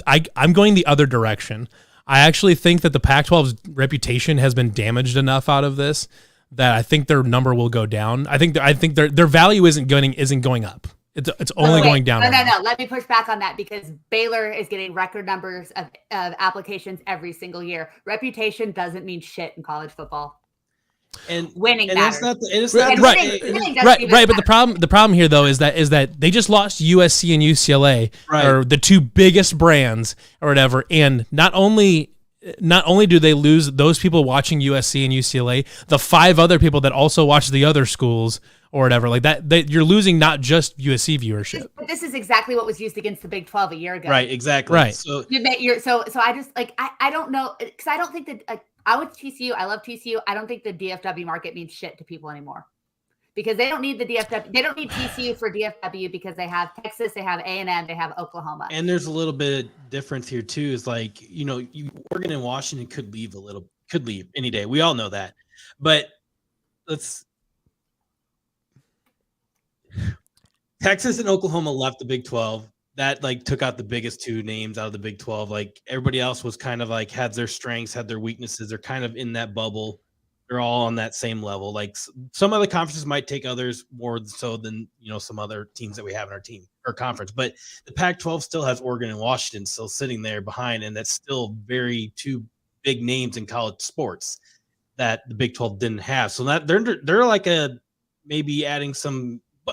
going the other direction. I actually think that the Pac-12's reputation has been damaged enough out of this that I think their number will go down. I think their value isn't going up. It's only going down. No. Let me push back on that because Baylor is getting record numbers of applications every single year. Reputation doesn't mean shit in college football. And winning matters. Right. But the problem here though is that they just lost USC and UCLA, or the two biggest brands or whatever, and not only do they lose those people watching USC and UCLA, the five other people that also watch the other schools or whatever, like that you're losing not just USC viewership. But this is exactly what was used against the Big 12 a year ago. Right, exactly. Right. So I just like I don't know because I don't think that I went to TCU. I love TCU. I don't think the DFW market means shit to people anymore because they don't need the DFW. They don't need TCU for DFW because they have Texas, they have A&M, they have Oklahoma. And there's a little bit of difference here too. Is like Oregon and Washington could leave any day. We all know that, but Texas and Oklahoma left the Big 12. That like took out the biggest two names out of the Big 12. Like everybody else was kind of like had their strengths, had their weaknesses. They're kind of in that bubble. They're all on that same level. Like some other conferences might take others more so than some other teams that we have in our team or conference. But the Pac-12 still has Oregon and Washington still sitting there behind, and that's still very two big names in college sports that the Big 12 didn't have. So that they're like maybe adding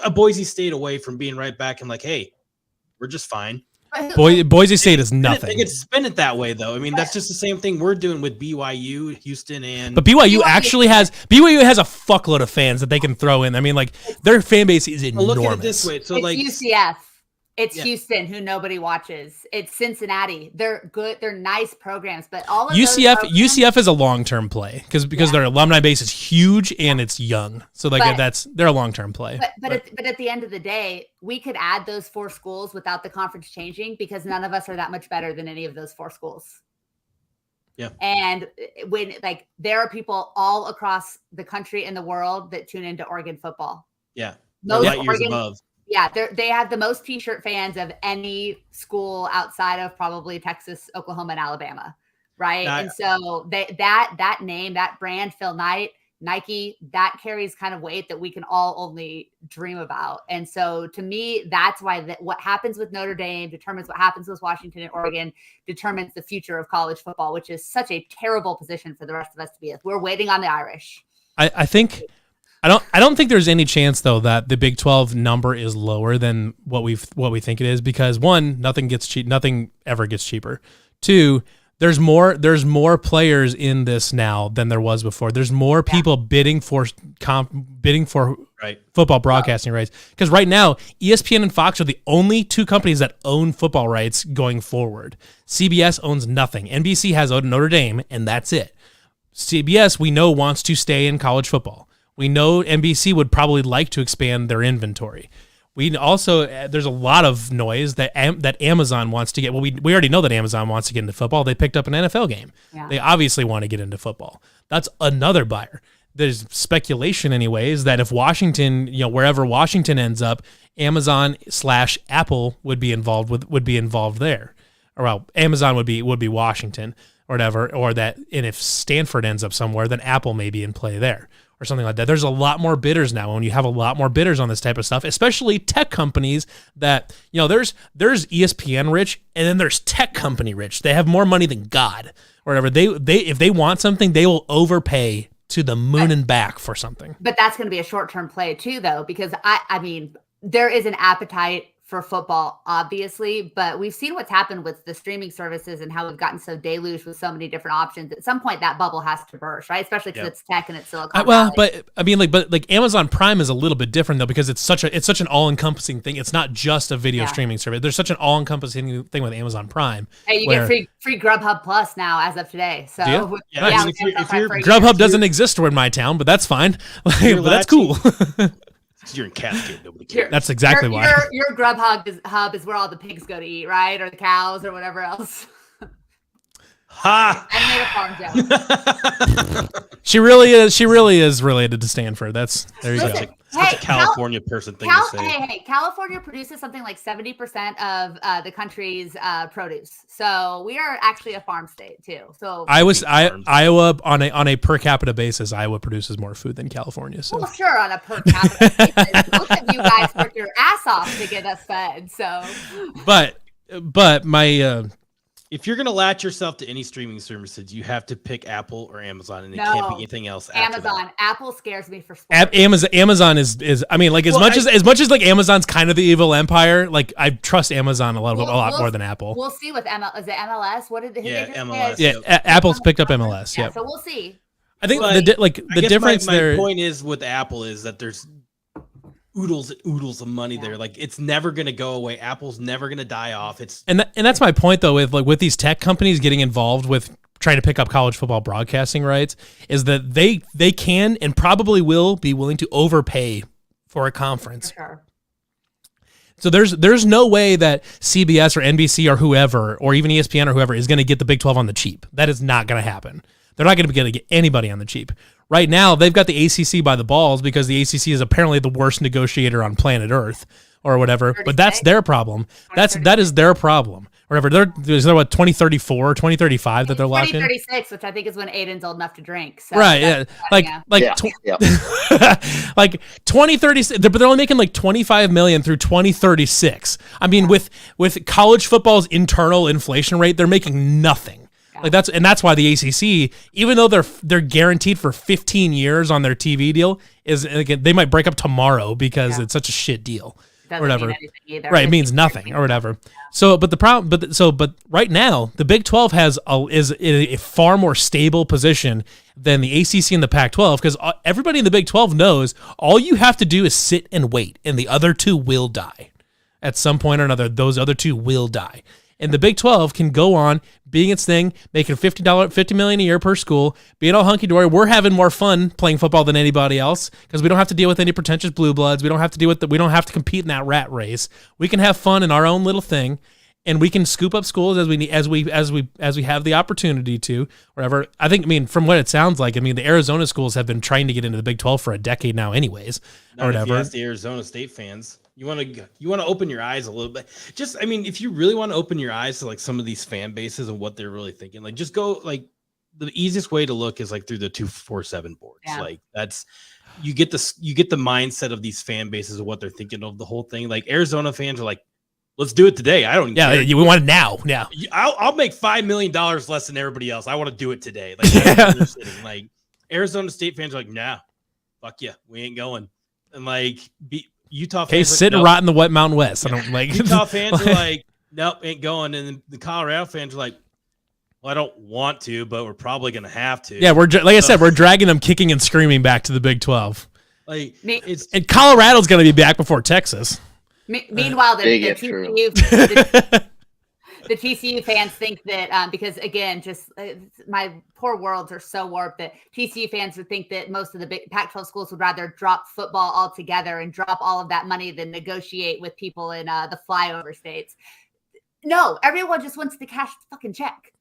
a Boise State away from being right back and like, hey, we're just fine. Boise State is nothing. They could spin it that way, though. I mean, that's just the same thing we're doing with BYU, Houston, and. But BYU has a fuckload of fans that they can throw in. I mean, like their fan base is enormous. Look at it this way: so it's like UCF, it's Houston, who nobody watches. It's Cincinnati. They're good. They're nice programs, but all of UCF is a long-term play because their alumni base is huge and it's young. So like they're a long-term play. But at the end of the day, we could add those four schools without the conference changing because none of us are that much better than any of those four schools. Yeah. And when there are people all across the country and the world that tune into Oregon football. Yeah. Light years above. Yeah, they have the most T-shirt fans of any school outside of probably Texas, Oklahoma, and Alabama, right? And so that name, that brand, Phil Knight, Nike, that carries kind of weight that we can all only dream about. And so to me, that's why what happens with Notre Dame determines what happens with Washington and Oregon, determines the future of college football, which is such a terrible position for the rest of us to be in. We're waiting on the Irish. I think... I don't think there's any chance though that the Big 12 number is lower than what we think it is because one, nothing ever gets cheaper. Two, there's more players in this now than there was before. There's more people bidding for football broadcasting rights because right now ESPN and Fox are the only two companies that own football rights going forward. CBS owns nothing. NBC has Notre Dame and that's it. CBS we know wants to stay in college football. We know NBC would probably like to expand their inventory. We also there's a lot of noise that Amazon wants to get. Well, we already know that Amazon wants to get into football. They picked up an NFL game. Yeah. They obviously want to get into football. That's another buyer. There's speculation, anyways, that if Washington, wherever Washington ends up, Amazon/Apple would be involved there. Or well, Amazon would be Washington. or whatever, and if Stanford ends up somewhere, then Apple may be in play there or something like that. There's a lot more bidders now. When you have a lot more bidders on this type of stuff, especially tech companies that, there's ESPN rich and then there's tech company rich. They have more money than God or whatever. They if they want something, they will overpay to the moon and back for something. But that's going to be a short-term play too, though, because I mean, there is an appetite for football, obviously, but we've seen what's happened with the streaming services and how we've gotten so deluged with so many different options. At some point, that bubble has to burst, right? Especially because it's tech and it's Silicon Valley. But I mean, like Amazon Prime is a little bit different though, because it's such an all-encompassing thing. It's not just a video streaming service. There's such an all-encompassing thing with Amazon Prime. Hey, you get free Grubhub Plus now as of today. So nice. if Grubhub doesn't exist in my town, but that's fine. But that's cool. You're in Cascade, nobody cares. That's exactly why. Your Grubhub is where all the pigs go to eat, right? Or the cows or whatever else. Ha! I made a farm joke. She really is related to Stanford. There you go. Such a California person thing to say. Hey, California produces something like 70% of the country's produce. So we are actually a farm state too. So Iowa on a per capita basis, Iowa produces more food than California. So well, sure, on a per capita basis. Both of you guys work your ass off to get us fed. So, but my. If you're going to latch yourself to any streaming services, you have to pick Apple or Amazon, and it can't be anything else. Amazon. Apple scares me for sports. Amazon is. I mean, like as much as like Amazon's kind of the evil empire. Like I trust Amazon a lot more than Apple. We'll see with is it MLS? What did MLS? Yeah, Apple's picked up MLS. Yeah, so we'll see. I think the difference my point is with Apple is that there's oodles of money there. Like it's never going to go away. Apple's never going to die off. And that's my point though, with these tech companies getting involved with trying to pick up college football broadcasting rights, is that they can and probably will be willing to overpay for a conference. For sure. So there's no way that CBS or NBC or whoever, or even ESPN or whoever, is going to get the Big 12 on the cheap. That is not going to happen. They're not going to be able to get anybody on the cheap. Right now, they've got the ACC by the balls because the ACC is apparently the worst negotiator on planet Earth or whatever. But that's their problem. That is their problem. Whatever. There's 2034, 2035 that they're locked in. 2036, which I think is when Aiden's old enough to drink. So right. Yeah. Like 2036, but they're only making like $25 million through 2036. I mean, with college football's internal inflation rate, they're making nothing. Like that's why the ACC, even though they're guaranteed for 15 years on their TV deal, is again, they might break up tomorrow because it's such a shit deal or whatever. Right, it means nothing or whatever. So, but right now the Big 12 is in a far more stable position than the ACC and the Pac-12 because everybody in the Big 12 knows all you have to do is sit and wait, and the other two will die at some point or another. Those other two will die. And the Big 12 can go on being its thing, making $50 million a year per school, being all hunky dory. We're having more fun playing football than anybody else because we don't have to deal with any pretentious blue bloods. We don't have to deal with we don't have to compete in that rat race. We can have fun in our own little thing, and we can scoop up schools as we have the opportunity to. Whatever. I think. From what it sounds like, the Arizona schools have been trying to get into the Big 12 for a decade now, anyways, or whatever. If you ask the Arizona State fans. You want to open your eyes a little bit. If you really want to open your eyes to like some of these fan bases and what they're really thinking, like just go like the easiest way to look is like through the 247 boards. Yeah. Like that's you get the mindset of these fan bases of what they're thinking of the whole thing. Like Arizona fans are like, let's do it today. I don't care. We want it now. Yeah. I'll make $5 million less than everybody else. I want to do it today. Like, like Arizona State fans are like, nah, fuck yeah, we ain't going. And like Utah fans sit and rot in the wet Mountain West. I don't like Utah fans are like, nope, ain't going. And then the Colorado fans are like, well, I don't want to, but we're probably going to have to. Yeah, I said, we're dragging them kicking and screaming back to the Big 12. And Colorado's going to be back before Texas. Meanwhile, the TCU fans think that because again, just my poor worlds are so warped that TCU fans would think that most of the big Pac-12 schools would rather drop football altogether and drop all of that money than negotiate with people in the flyover states. No, everyone just wants to cash the fucking check.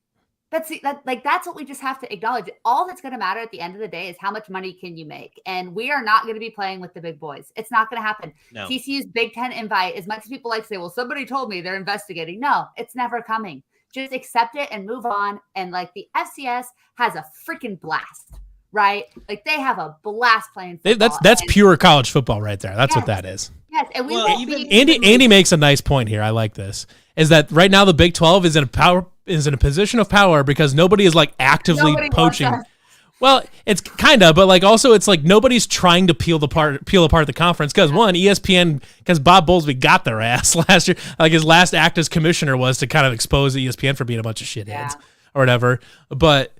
That's what we just have to acknowledge. All that's going to matter at the end of the day is how much money can you make. And we are not going to be playing with the big boys. It's not going to happen. No. TCU's Big Ten invite, as much as people like to say, well, somebody told me they're investigating. No, it's never coming. just accept it and move on. And like the FCS has a freaking blast, right? Like they have a blast playing football. That's pure college football right there. That's what that is. Yes, and Andy makes a nice point here. I like this. Is that right now the Big 12 is in a position of power because nobody is like actively poaching. Well, it's kind of, but like also it's like nobody's trying to peel apart the conference because ESPN, because Bob Bowlesby got their ass last year. Like his last act as commissioner was to kind of expose ESPN for being a bunch of shitheads or whatever. But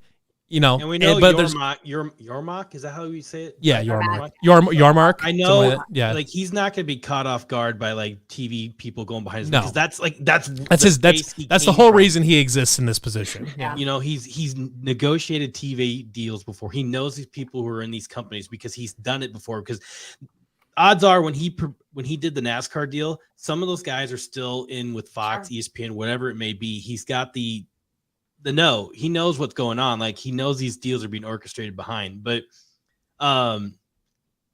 and we know Yormark, is that how you say it? Yeah, Yormark. I know, like he's not going to be caught off guard by like TV people going behind his because that's the whole reason he exists in this position. Yeah. He's negotiated TV deals before. He knows these people who are in these companies because he's done it before. Because odds are when he did the NASCAR deal, some of those guys are still in with Fox, ESPN, whatever it may be. He's got he knows what's going on. Like he knows these deals are being orchestrated behind, but I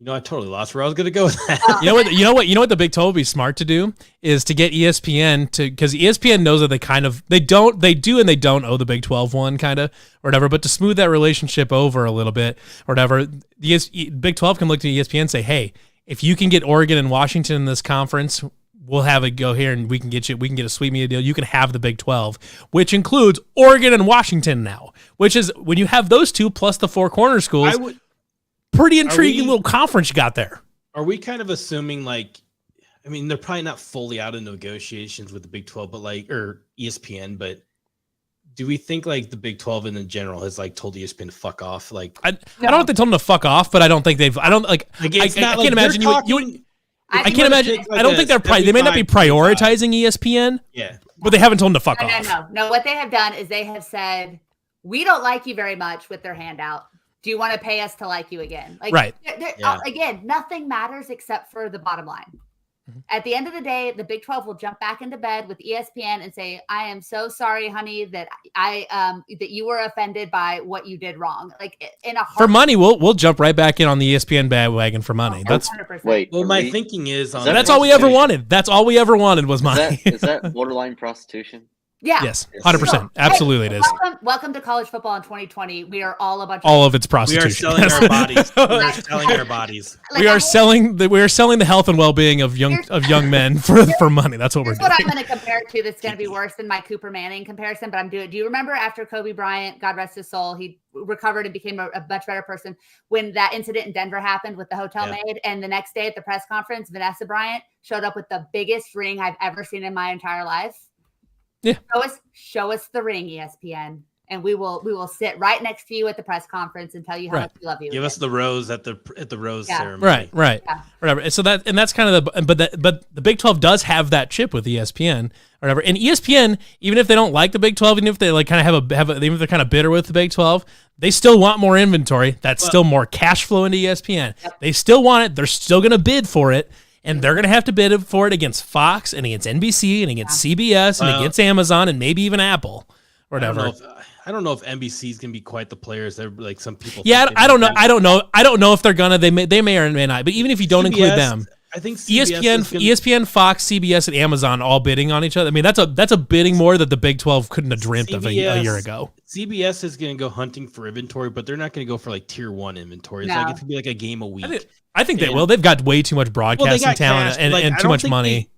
totally lost where I was going to go with that. You know what the Big 12 would be smart to do is to get ESPN because ESPN knows that they do and they don't owe the Big 12 one kind of or whatever, but to smooth that relationship over a little bit or whatever, the Big 12 can look to ESPN and say, hey, if you can get Oregon and Washington in this conference, we'll have it go here and we can get a sweet media deal. You can have the Big 12, which includes Oregon and Washington now, which is when you have those two plus the four corner schools, pretty intriguing little conference you got there. Are we kind of assuming they're probably not fully out of negotiations with the Big 12, or ESPN, but do we think like the Big 12 in general has like told ESPN to fuck off? Like, I don't know if they told them to fuck off, but I don't think I can't imagine I can't imagine. I don't think they may not be prioritizing ESPN. Yeah, but they haven't told them to fuck off. No. What they have done is they have said, "We don't like you very much." With their hand out, do you want to pay us to like you again? Like, right? Again, nothing matters except for the bottom line. Mm-hmm. At the end of the day, the Big 12 will jump back into bed with ESPN and say, "I am so sorry, honey, that that you were offended by what you did wrong." Like for money, we'll jump right back in on the ESPN bandwagon for money. That's 100%. Well, my thinking is that's all we ever wanted. That's all we ever wanted was money. Is that borderline prostitution? Yeah. Yes. 100%. Absolutely, it is. Welcome to college football in 2020. We are all all of its prostitution. We are selling our bodies. We are selling our bodies. We are selling the health and well-being of young men for money. That's what we're doing. What I'm going to compare it to that's going to be worse than my Cooper Manning comparison, but I'm doing. Do you remember after Kobe Bryant, God rest his soul, he recovered and became a much better person when that incident in Denver happened with the hotel maid, and the next day at the press conference, Vanessa Bryant showed up with the biggest ring I've ever seen in my entire life. Yeah. Show us the ring, ESPN, and we will sit right next to you at the press conference and tell you how much we love you. Give us the rose at the rose ceremony. Right. Yeah. Whatever. So that's kind of but the Big 12 does have that chip with ESPN or whatever. And ESPN, even if they don't like the Big 12, even if they like kind of even if they're kind of bitter with the Big 12, they still want more inventory. That's still more cash flow into ESPN. Yep. They still want it. They're still going to bid for it. And they're going to have to bid for it against Fox and against NBC and against CBS and against Amazon and maybe even Apple or whatever. I don't know if NBC is going to be quite the players that like some people. Yeah, I don't know. I don't know if they're gonna. They may or may not. But even if you don't include them, I think ESPN, Fox, CBS, and Amazon all bidding on each other. I mean, that's a bidding more that the Big 12 couldn't have dreamt of a year ago. CBS is going to go hunting for inventory, but they're not going to go for like tier 1 inventory. It's like it's going to be like a game a week. I think they will. They've got way too much broadcasting talent and too much money.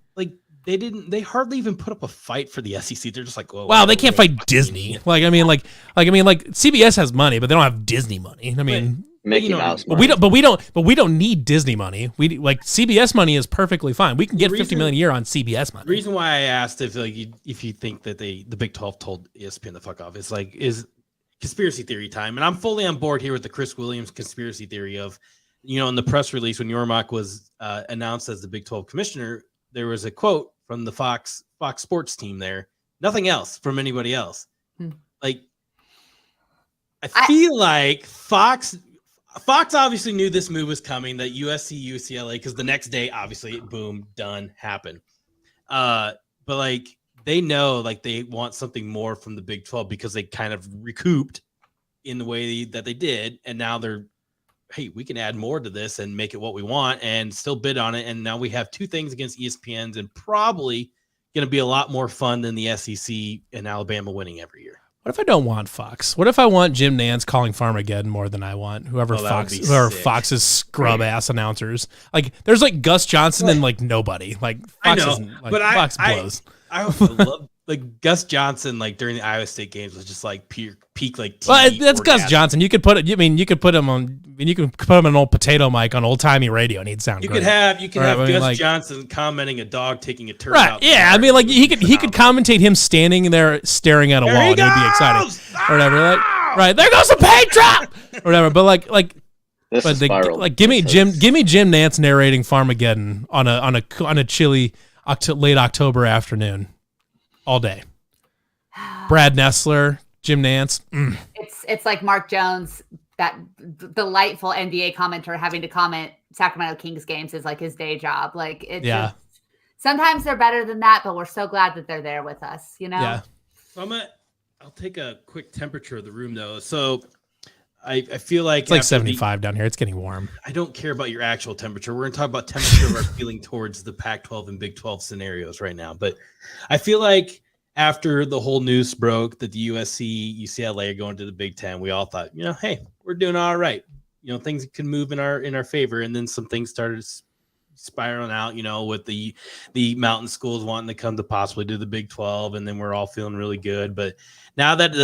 They hardly even put up a fight for the SEC. They're just like, whoa, wow, they can't fight Disney. Like CBS has money, but they don't have Disney money. I mean, Mickey Mouse money. But we don't need Disney money. We like CBS money is perfectly fine. We can get $50 million a year on CBS money. The reason why I asked if you think that the Big 12 told ESPN to fuck off is conspiracy theory time, and I'm fully on board here with the Chris Williams conspiracy theory of, in the press release when Yormark was announced as the Big 12 commissioner, there was a quote from the Fox Sports team there. Nothing else from anybody else. Like, I feel like Fox obviously knew this move was coming, that USC, UCLA, because the next day, obviously, boom, done, happened. But like, they know like they want something more from the Big 12 because they kind of recouped in the way that they did, and now they're, hey, we can add more to this and make it what we want and still bid on it. And now we have two things against ESPN's and probably going to be a lot more fun than the SEC and Alabama winning every year. What if I don't want Fox? What if I want Jim Nantz calling Farmageddon more than I want whoever Fox's scrub ass announcers? Like, there's like Gus Johnson and like nobody. Like Fox isn't, like, Fox blows. I love like Gus Johnson, like during the Iowa State games, was just like peak like. Well, that's Gus Johnson. You could put it. You could put him on. You could put him on an old potato mic on old timey radio, and he'd sound. You great. could have Gus Johnson commenting a dog taking a turn. Right? Out yeah, I mean, like he could commentate him standing there staring at a wall, and he'd be excited or whatever. Like, right there goes the paint drop or whatever. But like. Give me Jim Nantz narrating Farmageddon on a chilly late October afternoon, all day. Brad Nessler, Jim Nantz. It's like Mark Jones, that delightful NBA commenter, having to comment Sacramento Kings games is like his day job. Like sometimes they're better than that, but we're so glad that they're there with us. You know. Yeah. So I'll take a quick temperature of the room though. So. I feel like it's like 75 down here. It's getting warm. I don't care about your actual temperature. We're going to talk about temperature of our feeling towards the Pac-12 and Big 12 scenarios right now. But I feel like after the whole news broke that the USC, UCLA are going to the Big 10, we all thought, hey, we're doing all right. Things can move in our favor. And then some things started spiraling out, with the mountain schools wanting to come to possibly do the Big 12. And then we're all feeling really good. But now that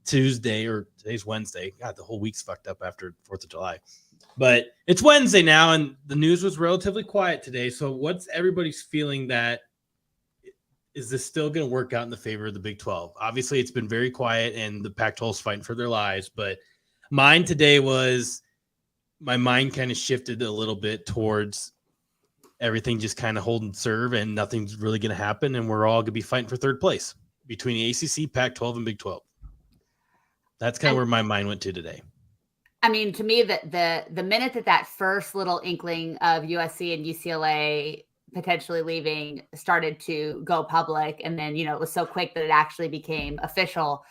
Tuesday, or today's Wednesday. God, the whole week's fucked up after 4th of July. But it's Wednesday now, and the news was relatively quiet today. So what's everybody's feeling that is this still going to work out in the favor of the Big 12? Obviously, it's been very quiet, and the Pac-12 is fighting for their lives. But mine today was my mind kind of shifted a little bit towards everything just kind of hold and serve, and nothing's really going to happen, and we're all going to be fighting for third place between the ACC, Pac-12, and Big 12. That's kind of where my mind went to today. I mean, to me, the minute that first little inkling of USC and UCLA potentially leaving started to go public, and then, it was so quick that it actually became official.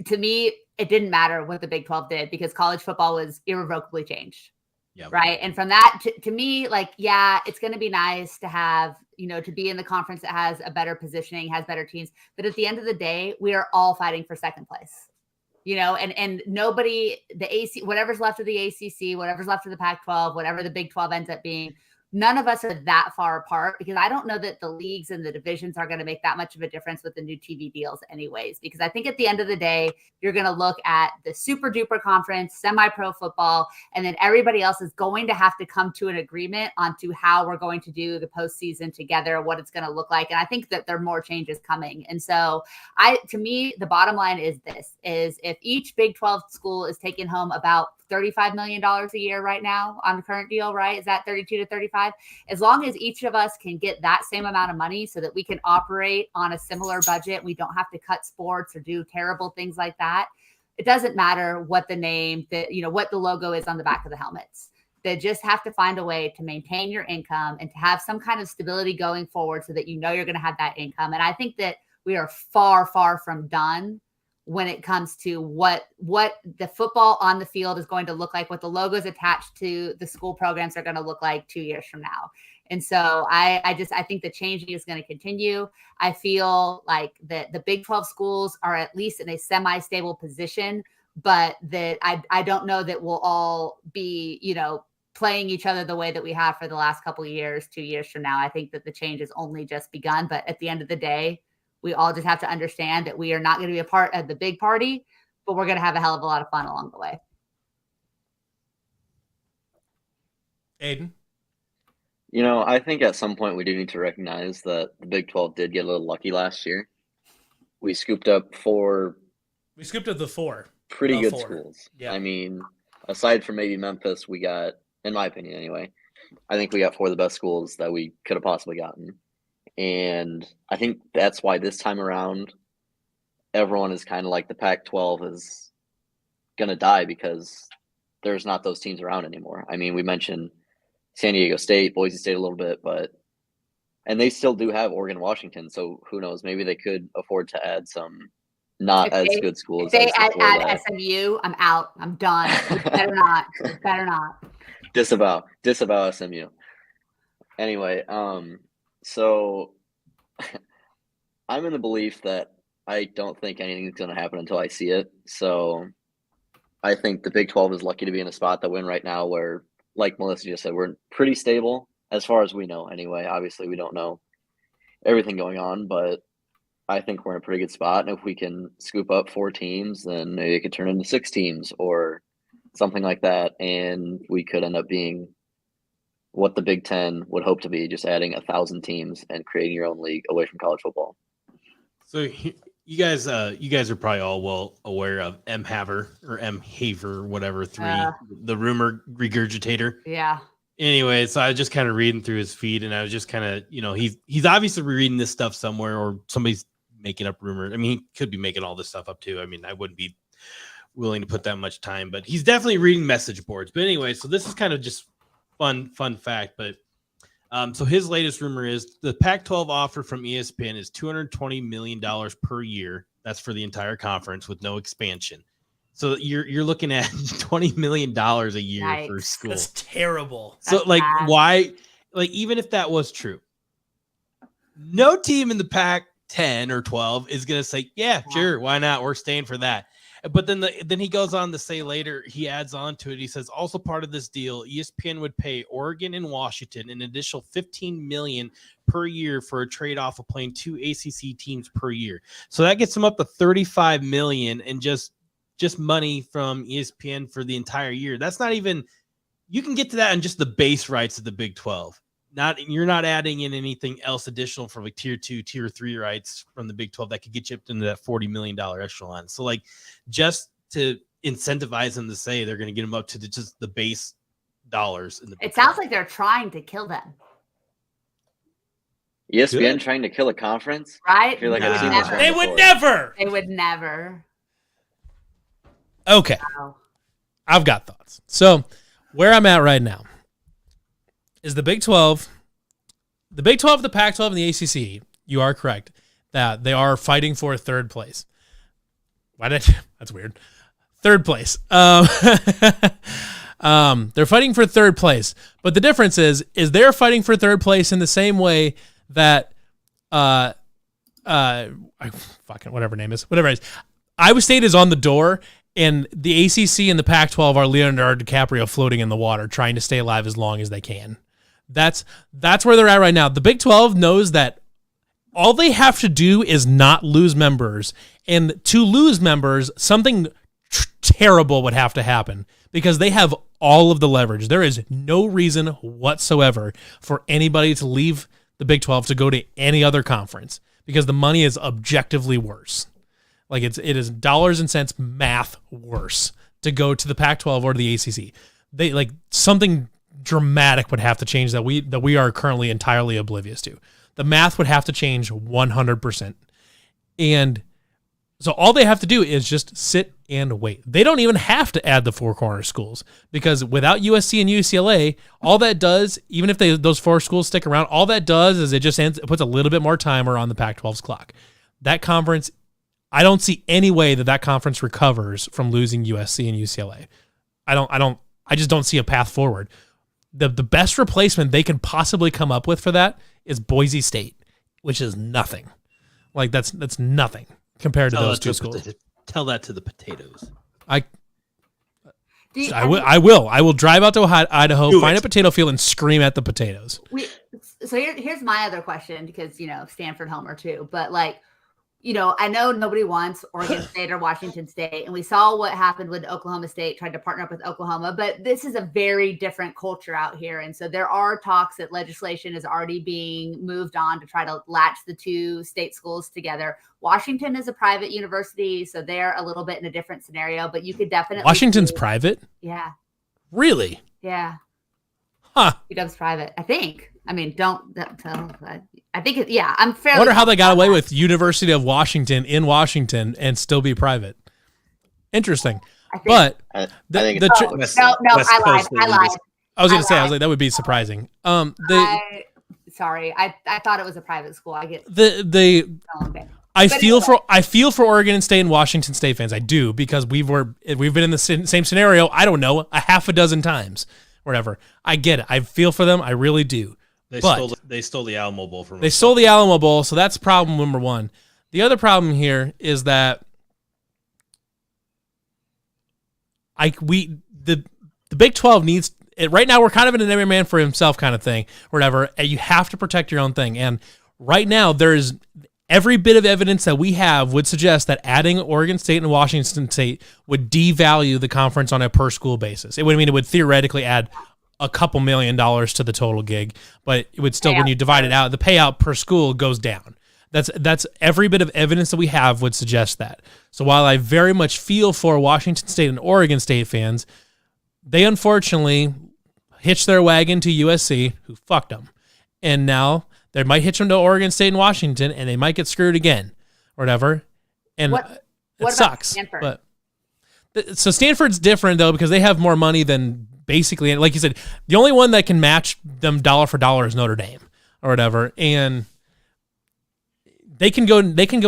To me, it didn't matter what the Big 12 did because college football was irrevocably changed. Yeah. Right. And from that to me, it's going to be nice to have, to be in the conference that has a better positioning, has better teams. But at the end of the day, we are all fighting for second place. And nobody, whatever's left of the ACC, whatever's left of the Pac-12, whatever the Big 12 ends up being, none of us are that far apart, because I don't know that the leagues and the divisions are going to make that much of a difference with the new TV deals anyways, because I think at the end of the day, you're going to look at the super duper conference, semi-pro football, and then everybody else is going to have to come to an agreement onto how we're going to do the postseason together, what it's going to look like. And I think that there are more changes coming. And so to me, the bottom line is if each Big 12 school is taking home about $35 million a year right now on the current deal, right? Is that 32 to 35? As long as each of us can get that same amount of money so that we can operate on a similar budget, we don't have to cut sports or do terrible things like that. It doesn't matter what the name, what the logo is on the back of the helmets. They just have to find a way to maintain your income and to have some kind of stability going forward so that you're going to have that income. And I think that we are far, far from done when it comes to what the football on the field is going to look like, what the logos attached to the school programs are going to look like 2 years from now. And so I think the changing is going to continue. I feel like the Big 12 schools are at least in a semi-stable position, but that I don't know that we'll all be, playing each other the way that we have for the last couple of years, 2 years from now. I think that the change has only just begun, but at the end of the day, we all just have to understand that we are not going to be a part of the big party, but we're going to have a hell of a lot of fun along the way. Aiden? I think at some point we do need to recognize that the Big 12 did get a little lucky last year. We scooped up the four pretty good schools. Yeah. I mean, aside from maybe Memphis, we got, in my opinion anyway, I think we got four of the best schools that we could have possibly gotten. And I think that's why this time around, everyone is kind of like the Pac-12 is going to die because there's not those teams around anymore. I mean, we mentioned San Diego State, Boise State a little bit, and they still do have Oregon, Washington. So who knows? Maybe they could afford to add some good schools. If they add SMU, I'm out. I'm done. Better not. Better not. Disavow SMU. Anyway, so I'm in the belief that I don't think anything's going to happen until I see it. So I think the Big 12 is lucky to be in a spot that we're in right now where, like Melissa just said, we're pretty stable as far as we know anyway. Obviously, we don't know everything going on, but I think we're in a pretty good spot. And if we can scoop up 4 teams, then maybe it could turn into 6 teams or something like that. And we could end up being what the Big 10 would hope to be, just adding 1,000 teams and creating your own league away from college football. So you guys are probably all well aware of M. Haver, whatever, the rumor regurgitator. Yeah. Anyway, so I was just kind of reading through his feed, and I was just kind of, he's obviously reading this stuff somewhere, or somebody's making up rumors. I mean, he could be making all this stuff up too. I mean, I wouldn't be willing to put that much time, but he's definitely reading message boards. But anyway, so this is kind of just fun fact. But so his latest rumor is the Pac-12 offer from ESPN is $220 million per year. That's for the entire conference with no expansion. So you're looking at $20 million a year for school. That's terrible. So That's like bad. why, like, even if that was true, no team in the Pac-10 or 12 is going to say, yeah, sure, why not? We're staying for that. But then he goes on to say later, he adds on to it. He says, also part of this deal, ESPN would pay Oregon and Washington an additional $15 million per year for a trade-off of playing 2 ACC teams per year. So that gets them up to $35 million and just money from ESPN for the entire year. That's not even, you can get to that in just the base rights of the Big 12. You're not adding in anything else additional for like tier 2, tier 3 rights from the Big 12 that could get you up into that $40 million echelon. So like, just to incentivize them to say they're going to get them up to just the base dollars in the Big 12. It sounds like they're trying to kill them. ESPN trying to kill a conference? Right? I feel like I've seen this one They before. would never. They would never. Okay. Wow. I've got thoughts. So where I'm at right now is the Big 12, the Pac-12, and the ACC. You are correct that they are fighting for third place. That's weird. Third place. They're fighting for third place, but the difference is they're fighting for third place in the same way that whatever it is, Iowa State is on the door. And the ACC and the Pac-12 are Leonardo DiCaprio floating in the water, trying to stay alive as long as they can. That's where they're at right now. The Big 12 knows that all they have to do is not lose members. And to lose members, something terrible would have to happen because they have all of the leverage. There is no reason whatsoever for anybody to leave the Big 12 to go to any other conference because the money is objectively worse. Like it is dollars and cents math worse to go to the Pac-12 or the ACC. They like something dramatic would have to change that we are currently entirely oblivious to. The math would have to change 100%. And so all they have to do is just sit and wait. They don't even have to add the 4 corner schools because without USC and UCLA, all that does, even if those 4 schools stick around, all that does is it puts a little bit more timer on the Pac-12's clock. That conference, I don't see any way that conference recovers from losing USC and UCLA. I just don't see a path forward. The best replacement they can possibly come up with for that is Boise State, which is nothing. Like that's nothing compared to those 2 schools. Tell that to the potatoes. I will. I will drive out to Idaho, find a potato field, and scream at the potatoes. So here's my other question because Stanford homer too, but like. I know nobody wants Oregon State or Washington State, and we saw what happened when Oklahoma State tried to partner up with Oklahoma, but this is a very different culture out here. And so there are talks that legislation is already being moved on to try to latch the 2 state schools together. Washington is a private university, so they're a little bit in a different scenario, but you could definitely. Washington's private? Yeah. Really? Yeah. Huh. UW's private, I think. I mean, don't tell. I think I'm fairly. I wonder how they got away with University of Washington in Washington and still be private. Interesting. I think I lied. I was going to say, that would be surprising. Sorry, I thought it was a private school. I get I feel for Oregon State and Washington State fans. I do because we've been in the same scenario. I don't know, a half a dozen times, whatever. I get it. I feel for them. I really do. They stole the Alamo Bowl from us. They stole the Alamo Bowl, so that's problem number one. The other problem here is that the Big 12 needs right now. We're kind of in an every man for himself kind of thing, or whatever. And you have to protect your own thing. And right now, there's every bit of evidence that we have would suggest that adding Oregon State and Washington State would devalue the conference on a per school basis. It would theoretically add a couple $1 million to the total gig, but it would still, when you divide it out, the payout per school goes down. That's every bit of evidence that we have would suggest that. So while I very much feel for Washington State and Oregon State fans, they unfortunately hitched their wagon to USC, who fucked them. And now they might hitch them to Oregon State and Washington, and they might get screwed again or whatever. And it sucks. Stanford? But so Stanford's different, though, because they have more money than basically, like you said, the only one that can match them dollar for dollar is Notre Dame or whatever. And they can go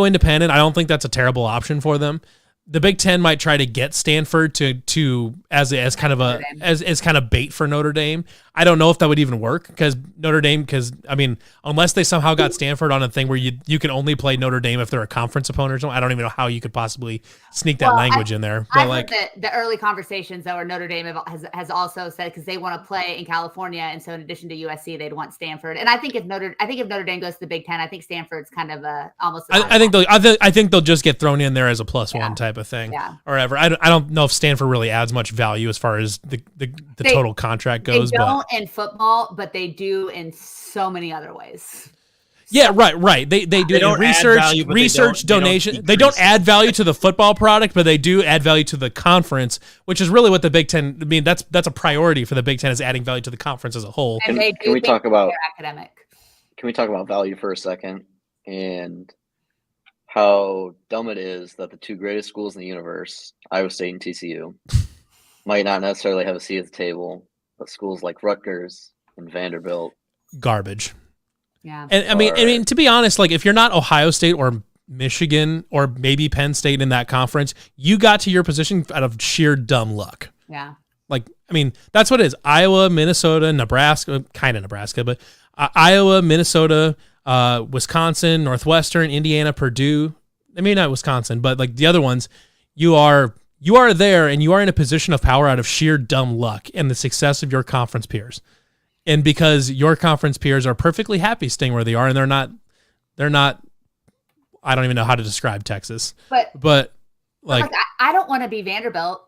independent. I don't think that's a terrible option for them. The Big Ten might try to get Stanford to as kind of bait for Notre Dame. I don't know if that would even work because unless they somehow got Stanford on a thing where you can only play Notre Dame if they're a conference opponent or something. I don't even know how you could possibly sneak that language in there. But I've heard that the early conversations though, where Notre Dame has also said because they want to play in California, and so in addition to USC, they'd want Stanford. And I think if Notre Dame goes to the Big Ten, I think Stanford's kind of almost. I think they'll just get thrown in there as a +1 type of thing, or whatever. I don't know if Stanford really adds much value as far as the total contract goes. They don't in football, but they do in so many other ways. Yeah, right. They do it in research, donation. They don't add value to the football product, but they do add value to the conference, which is really what the Big Ten. I mean, that's a priority for the Big Ten, is adding value to the conference as a whole. Can we talk about value for a second and how dumb it is that the two greatest schools in the universe, Iowa State and TCU, might not necessarily have a seat at the table, but schools like Rutgers and Vanderbilt, garbage. Yeah. And I mean, to be honest, like if you're not Ohio State or Michigan or maybe Penn State in that conference, you got to your position out of sheer dumb luck. Yeah. Like, I mean, that's what it is. Iowa, Minnesota, Nebraska, kind of Nebraska, but Iowa, Minnesota, Wisconsin, Northwestern, Indiana, Purdue. I mean, not Wisconsin, but like the other ones, you are there and you are in a position of power out of sheer dumb luck and the success of your conference peers. And because your conference peers are perfectly happy staying where they are, and they're not. I don't even know how to describe Texas, but like I don't want to be Vanderbilt,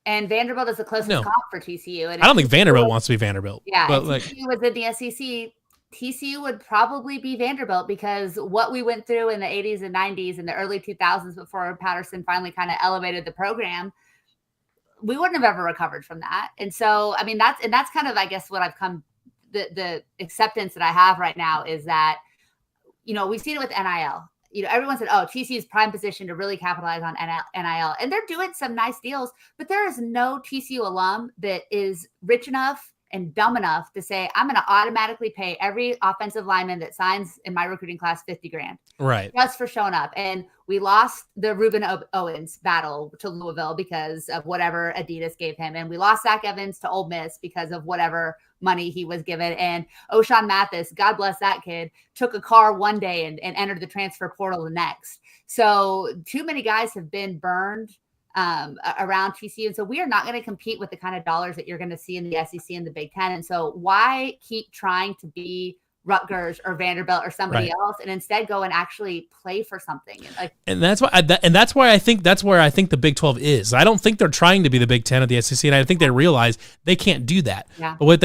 and Vanderbilt is the closest comp for TCU. And I don't think Vanderbilt wants to be Vanderbilt. Yeah, but if TCU was in the SEC, TCU would probably be Vanderbilt because what we went through in the 80s and 90s and the early 2000s before Patterson finally kind of elevated the program, we wouldn't have ever recovered from that. And so, I mean, that's kind of, I guess, what I've come. The acceptance that I have right now is that, we've seen it with NIL. Everyone said, oh, TCU's prime position to really capitalize on NIL. And they're doing some nice deals, but there is no TCU alum that is rich enough and dumb enough to say, I'm going to automatically pay every offensive lineman that signs in my recruiting class $50,000. Right. Just for showing up. And we lost the Reuben Owens battle to Louisville because of whatever Adidas gave him. And we lost Zach Evans to Ole Miss because of whatever money he was given. And O'Shawn Mathis, God bless that kid, took a car one day and entered the transfer portal the next. So too many guys have been burned around TCU. And so we are not going to compete with the kind of dollars that you're going to see in the SEC and the Big Ten. And so why keep trying to be Rutgers or Vanderbilt or somebody else and instead go and actually play for something? And that's why I think that's where I think the Big 12 is. I don't think they're trying to be the Big 10 of the SEC, and I think they realize they can't do that. Yeah. But what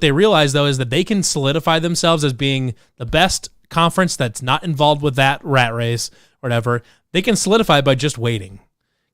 they realize though is that they can solidify themselves as being the best conference that's not involved with that rat race or whatever. They can solidify by just waiting.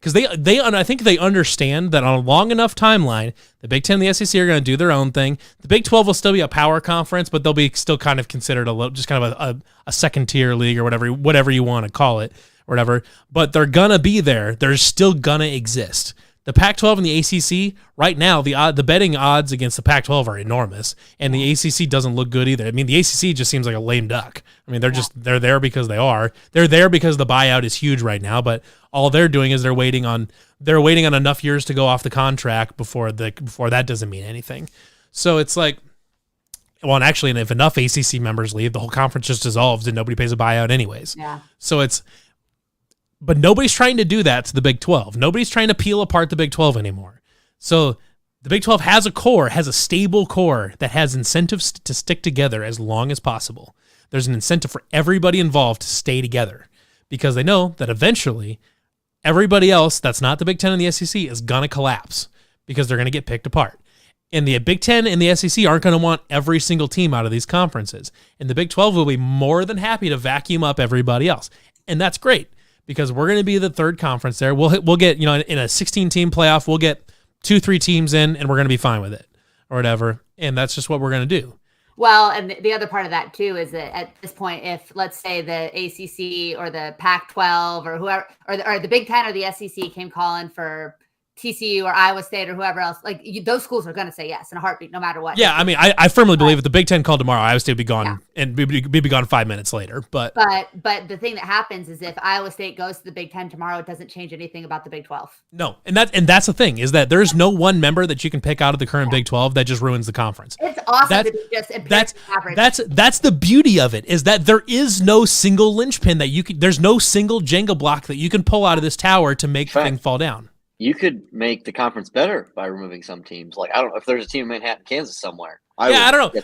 Because I think they understand that on a long enough timeline, the Big Ten and the SEC are going to do their own thing. The Big 12 will still be a power conference, but they'll be still kind of considered just kind of a second tier league or whatever you want to call it or whatever. But they're gonna be there. They're still gonna exist. The Pac-12 and the ACC right now, the betting odds against the Pac-12 are enormous, and the ACC doesn't look good either. I mean, the ACC just seems like a lame duck. I mean, they're there because they are. They're there because the buyout is huge right now, but all they're doing is they're waiting on enough years to go off the contract before that doesn't mean anything. So it's like, Well, and actually, if enough ACC members leave, the whole conference just dissolves and nobody pays a buyout anyways. Yeah. So but nobody's trying to do that to the Big 12. Nobody's trying to peel apart the Big 12 anymore. So the Big 12 has a stable core that has incentives to stick together as long as possible. There's an incentive for everybody involved to stay together because they know that eventually everybody else that's not the Big 10 and the SEC is going to collapse because they're going to get picked apart. And the Big 10 and the SEC aren't going to want every single team out of these conferences. And the Big 12 will be more than happy to vacuum up everybody else. And that's great because we're going to be the third conference there. We'll get, in a 16-team playoff, we'll get 2-3 teams in and we're going to be fine with it or whatever. And that's just what we're going to do. Well, and the other part of that too is that at this point, if let's say the ACC or the Pac-12 or whoever, or the Big 10 or the SEC came calling for TCU or Iowa State or whoever else, those schools are going to say yes in a heartbeat, no matter what. Yeah, I mean, I firmly believe if the Big 10 called tomorrow, Iowa State would be gone and be gone 5 minutes later. But the thing that happens is if Iowa State goes to the Big 10 tomorrow, it doesn't change anything about the Big 12. No, and that's the thing is that there's no one member that you can pick out of the current Big 12 that just ruins the conference. It's awesome to be just average. That's the beauty of it is that there is no single linchpin that there's no single Jenga block that you can pull out of this tower to make the thing fall down. You could make the conference better by removing some teams. I don't know if there's a team in Manhattan, Kansas somewhere. I don't know.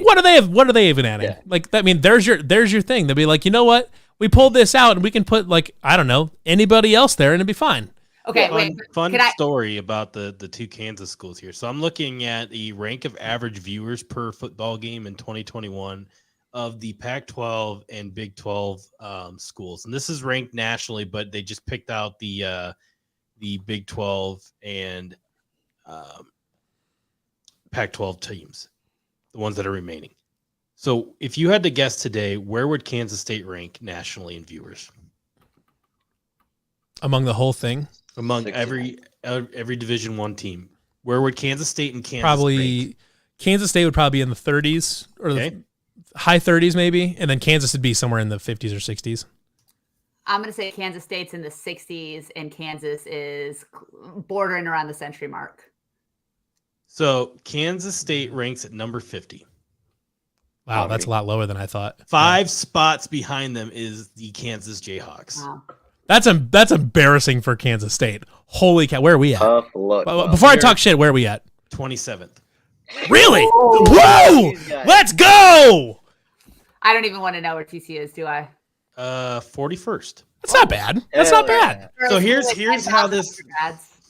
What are they even adding? Yeah. There's your thing. They'll be like, you know what? We pulled this out and we can put I don't know, anybody else there and it'd be fine. Okay, Fun story about the two Kansas schools here. So I'm looking at the rank of average viewers per football game in 2021 of the Pac-12 and Big 12 schools. And this is ranked nationally, but they just picked out the Big 12 and Pac-12 teams, the ones that are remaining. So if you had to guess today, where would Kansas State rank nationally in viewers? Among the whole thing? Among every Division I team. Where would Kansas State and Kansas probably rank? Kansas State would probably be in the 30s or the high 30s maybe, and then Kansas would be somewhere in the 50s or 60s. I'm going to say Kansas State's in the 60s and Kansas is bordering around the century mark. So Kansas State ranks at number 50. Wow, that's a lot lower than I thought. 5 spots behind them is the Kansas Jayhawks. Wow. That's embarrassing for Kansas State. Holy cow, where are we at? Before I talk shit, where are we at? 27th. Really? Whoa! Let's go! I don't even want to know where TC is, do I? 41st. That's not bad. That's not bad. So here's how this.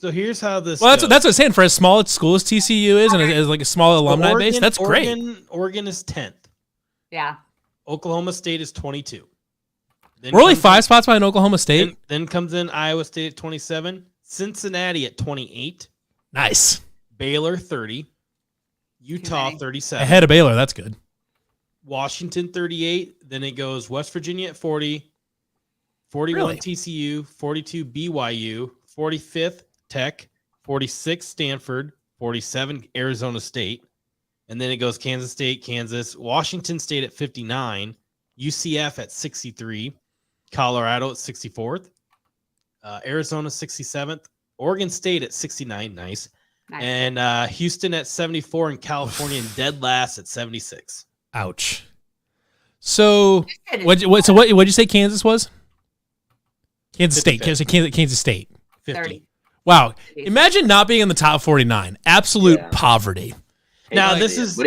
Well, that's what I'm saying. For as small a school as TCU is, and as a small alumni base, that's great. Oregon is 10th. Yeah. Oklahoma State is 22. We're only 5 spots behind Oklahoma State. Then comes in Iowa State at 27, Cincinnati at 28. Nice. Baylor 30, Utah 37. Ahead of Baylor, that's good. Washington 38. Then it goes West Virginia at 40, 41 TCU, 42 BYU, 45th Tech, 46 Stanford, 47 Arizona State. And then it goes Kansas State, Kansas, Washington State at 59, UCF at 63, Colorado at 64th, Arizona 67th, Oregon State at 69, nice. And Houston at 74 and California in dead last at 76. Ouch. So what'd you say Kansas was? Kansas State. Kansas State. 50. Wow. Imagine not being in the top 49. Absolute poverty. Now this is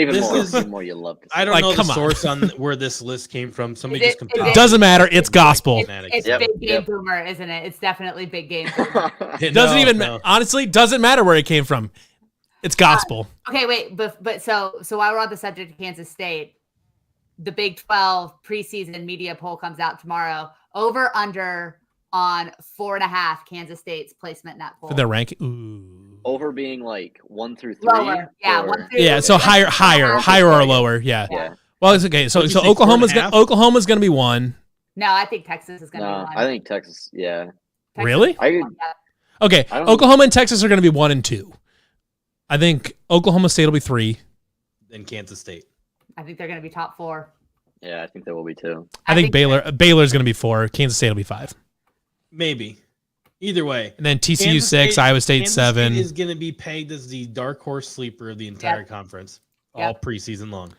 more you love to see. I don't know the source on where this list came from. Somebody just compiled it. Doesn't matter. It's gospel. It's big game boomer, isn't it? It's definitely big game boomer. It doesn't even honestly doesn't matter where it came from. It's gospel. Okay, wait, but so while we're on the subject of Kansas State, the Big 12 preseason media poll comes out tomorrow. Over under on 4.5 Kansas State's placement in that poll. For the ranking. Ooh. Over being 1 through 3. Lower. Yeah, 1 through 3. So higher or lower. Yeah. Well, it's okay. So Oklahoma's gonna be 1. No, I think Texas is gonna be 1. I think Texas. Yeah. Texas really? Okay. Oklahoma and Texas are gonna be 1 and 2. I think Oklahoma State will be 3. Then Kansas State. I think they're gonna be top 4. Yeah, I think they will be too. I think Baylor's gonna be 4. Kansas State will be 5. Maybe. Either way. And then TCU 6, Iowa State 7. State is going to be pegged as the dark horse sleeper of the entire conference. all preseason long.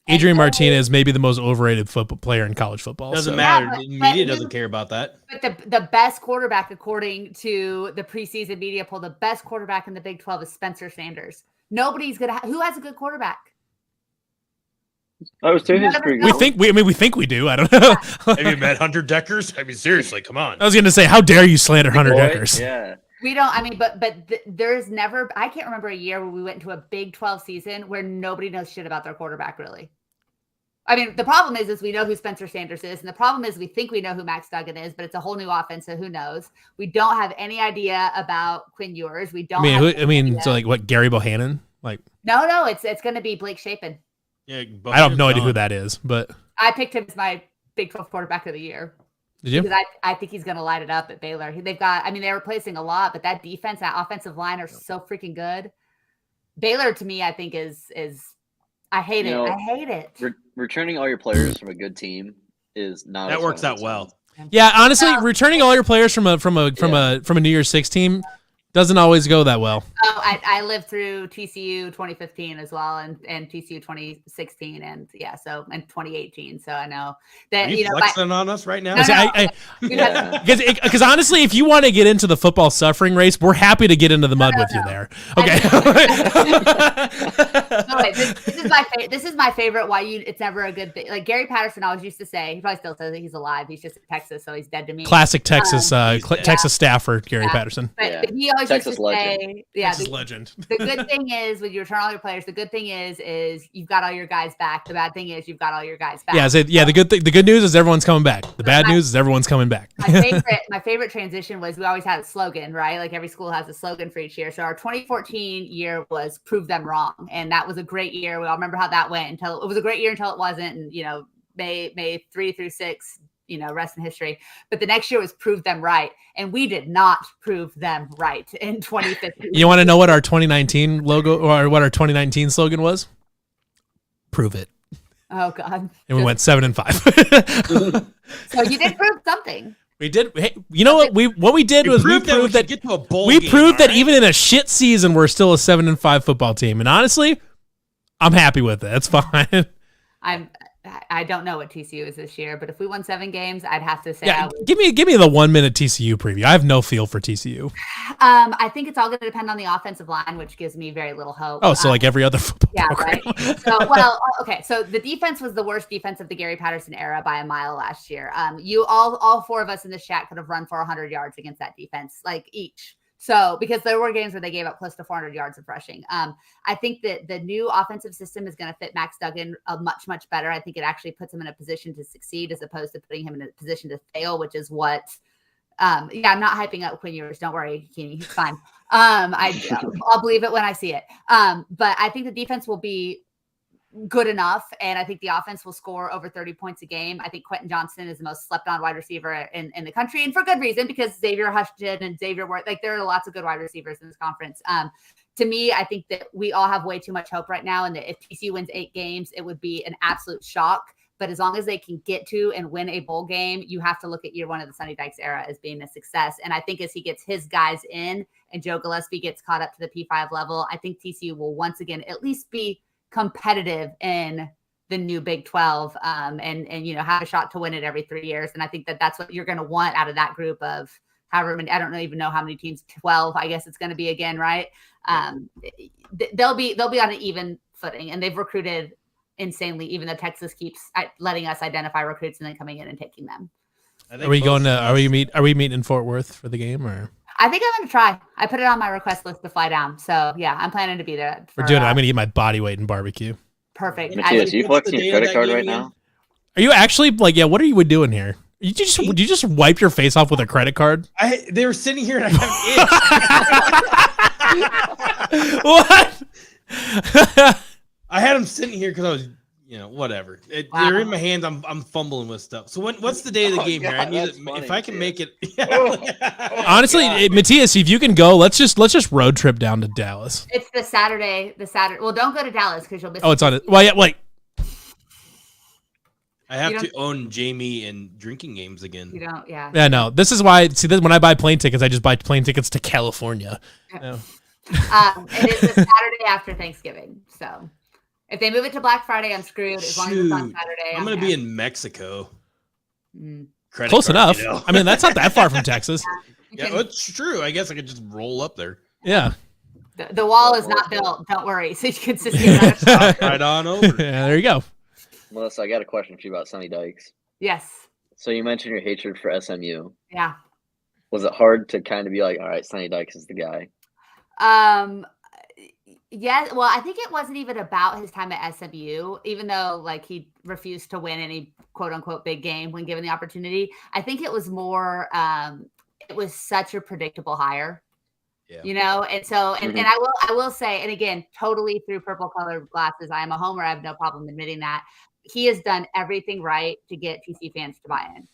Adrian Martinez may be the most overrated football player in college football. Doesn't matter. The media doesn't care about that. But the best quarterback, according to the preseason media poll, the best quarterback in the Big 12 is Spencer Sanders. Nobody's gonna. Who has a good quarterback? I was pretty good. We think we do. I don't know. Have you met Hunter Deckers? I mean, seriously, come on. I was going to say, how dare you slander Hunter Deckers? Yeah. We don't. I mean, but there's never. I can't remember a year where we went into a Big 12 season where nobody knows shit about their quarterback. Really. I mean, the problem is we know who Spencer Sanders is, and the problem is we think we know who Max Duggan is, but it's a whole new offense, so who knows? We don't have any idea about Quinn Ewers. We don't. So like what? Gary Bohannon? Like no, it's going to be Blake Shapen. Yeah, I have no idea who that is, but I picked him as my Big 12 quarterback of the year. Did you? Because I think he's going to light it up at Baylor. They're replacing a lot, but that defense, that offensive line are so freaking good. Baylor, to me, I think is I hate it. I hate it. Returning all your players from a good team is not. That works out well. Yeah, honestly, returning all your players from a New Year's Six team doesn't always go that well. Oh, I lived through TCU 2015 as well, and TCU 2016, and 2018. So I know that. Are you flexing on us right now? Because honestly, if you want to get into the football suffering race, we're happy to get into the mud with you there. Okay. This is my favorite. Why it's never a good thing. Like Gary Patterson always used to say, he probably still says that he's alive. He's just in Texas, so he's dead to me. Classic Texas, Texas staffer Gary Patterson. But he always Texas used to legend. say, Texas legend. The good thing is when you return all your players, the good thing is you've got all your guys back. The bad thing is you've got all your guys back. The good news is everyone's coming back. The bad news is everyone's coming back. My favorite transition was we always had a slogan, right? Like every school has a slogan for each year. So our 2014 year was "Prove Them Wrong," and that was a great year. We all remember how that went until it was a great year until it wasn't. And May 3 through 6. Rest in history. But the next year was "Prove Them Right," and we did not prove them right in 2015. You want to know what our 2019 logo or what our 2019 slogan was? Prove it. Oh God! And we went 7-5. So you did prove something. We did. Hey, you know what? We proved that get to a bowl. We proved that even in a shit season, we're still a 7-5 football team. And honestly, I'm happy with it. That's fine. I don't know what TCU is this year, but if we won 7 games, I'd have to say. Give me the 1 minute TCU preview. I have no feel for TCU. I think it's all going to depend on the offensive line, which gives me very little hope. Oh, so like every other football program. Right. So the defense was the worst defense of the Gary Patterson era by a mile last year. You all 4 of us in this chat could have run for 100 yards against that defense, like each. So, because there were games where they gave up close to 400 yards of rushing. I think that the new offensive system is going to fit Max Duggan much, much better. I think it actually puts him in a position to succeed as opposed to putting him in a position to fail, which is what, I'm not hyping up Quinn Ewers. Don't worry, Keeney. He's fine. I'll believe it when I see it. But I think the defense will be good enough, and I think the offense will score over 30 points a game. I think Quentin Johnston is the most slept on wide receiver in the country, and for good reason, because Xavier Hutchinson and Xavier Worth, like there are lots of good wide receivers in this conference. To me, I think that we all have way too much hope right now, and that if TCU wins 8 games, it would be an absolute shock. But as long as they can get to and win a bowl game, you have to look at year 1 of the Sonny Dykes era as being a success. And I think as he gets his guys in and Joe Gillespie gets caught up to the P5 level, I think TCU will once again at least be competitive in the new Big 12 and have a shot to win it every 3 years. And I think that that's what you're going to want out of that group of however many, I don't even know how many teams, 12, I guess it's going to be again, right? They'll be on an even footing, and they've recruited insanely, even though Texas keeps letting us identify recruits and then coming in and taking them. Are we meeting in Fort Worth for the game, or? I think I'm going to try. I put it on my request list to fly down. So, yeah, I'm planning to be there. We're doing it. I'm going to eat my body weight in barbecue. Perfect. Matthias, are you flexing your credit card right now? Are you actually, what are you doing here? Would you just wipe your face off with a credit card? They were sitting here and I got What? I had them sitting here because I was, whatever. They're in my hands. I'm fumbling with stuff. So what's the day of the game here? I need if I can make it. Honestly, Matthias, if you can go, let's just road trip down to Dallas. It's the Saturday. Well, don't go to Dallas because you'll miss. Oh, it's on it. Well, yeah, I have to own Jamie and drinking games again. You don't, yeah. Yeah, no. This is why. See, when I buy plane tickets, I just buy plane tickets to California. It is the Saturday after Thanksgiving, so. If they move it to Black Friday, I'm screwed. As long as it's on Saturday, I'm going to be in Mexico. Close enough. You know? I mean, that's not that far from Texas. Yeah, it's true. I guess I could just roll up there. Yeah. The wall is not built. Don't worry. So you can just right on over. Yeah, there you go. Melissa, I got a question for you about Sonny Dykes. Yes. So you mentioned your hatred for SMU. Yeah. Was it hard to kind of be like, all right, Sonny Dykes is the guy? Yeah, well, I think it wasn't even about his time at SMU, even though like he refused to win any quote unquote big game when given the opportunity. I think it was more, it was such a predictable hire, you know? And so, and I will say, and again, totally through purple colored glasses, I am a homer. I have no problem admitting that he has done everything right to get TC fans to buy in.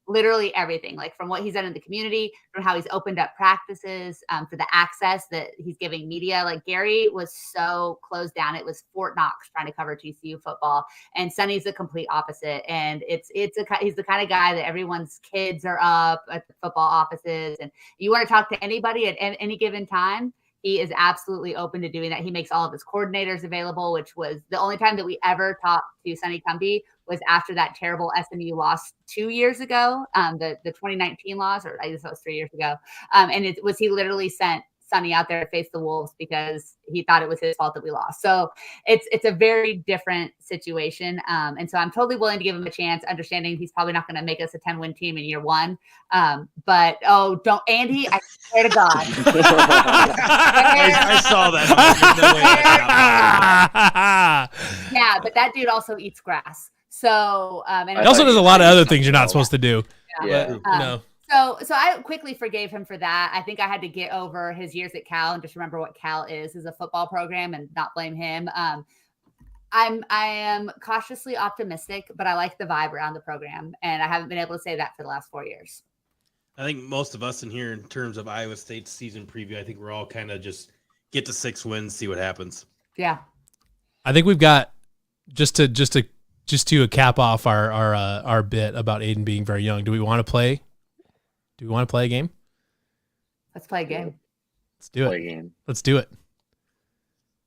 Literally everything, like from what he's done in the community, from how he's opened up practices, for the access that he's giving media. Like Gary was so closed down. It was Fort Knox trying to cover TCU football, and Sonny's the complete opposite. And he's the kind of guy that everyone's kids are up at the football offices, and you want to talk to anybody at any given time, he is absolutely open to doing that. He makes all of his coordinators available, which was the only time that we ever talked to Sonny Cumbie was after that terrible SMU loss 2 years ago, the 2019 loss, or I guess that was 3 years ago. And he literally sent Sonny out there to face the Wolves because he thought it was his fault that we lost. So it's a very different situation. And so I'm totally willing to give him a chance, understanding he's probably not going to make us a 10-win team in year one. But don't, Andy, I swear to God. I saw that. Yeah, but that dude also eats grass. So and he also does a lot of other things you're not supposed to do. Yeah. No. So I quickly forgave him for that. I think I had to get over his years at Cal and just remember what Cal is a football program and not blame him. I am cautiously optimistic, but I like the vibe around the program, and I haven't been able to say that for the last 4 years. I think most of us in here, in terms of Iowa State's season preview, I think we're all kind of just get to 6 wins, see what happens. Yeah. I think we've got just to cap off our bit about Aiden being very young. Do we want to play? Do we want to play a game? Let's play a game. Let's do Play it. a game. Let's do it.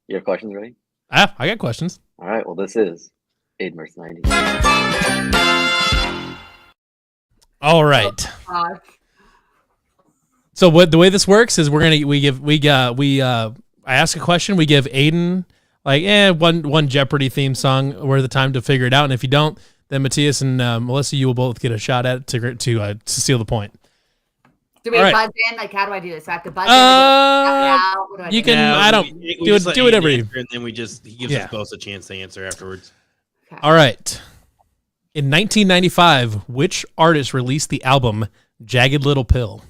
You have questions ready? I got questions. All right. Well, this is Aiden versus 90. All right. Oh, So the way this works is I ask a question, we give Aiden one Jeopardy theme song worth of time to figure it out, and if you don't, then Matthias and Melissa, you will both get a shot at it to steal the point. Do we buzz in? Like, how do I do this? So I have to buzz in. What do I you do? Can. Yeah, I don't do whatever you. And then he gives us both a chance to answer afterwards. Okay. All right. In 1995, which artist released the album "Jagged Little Pill"?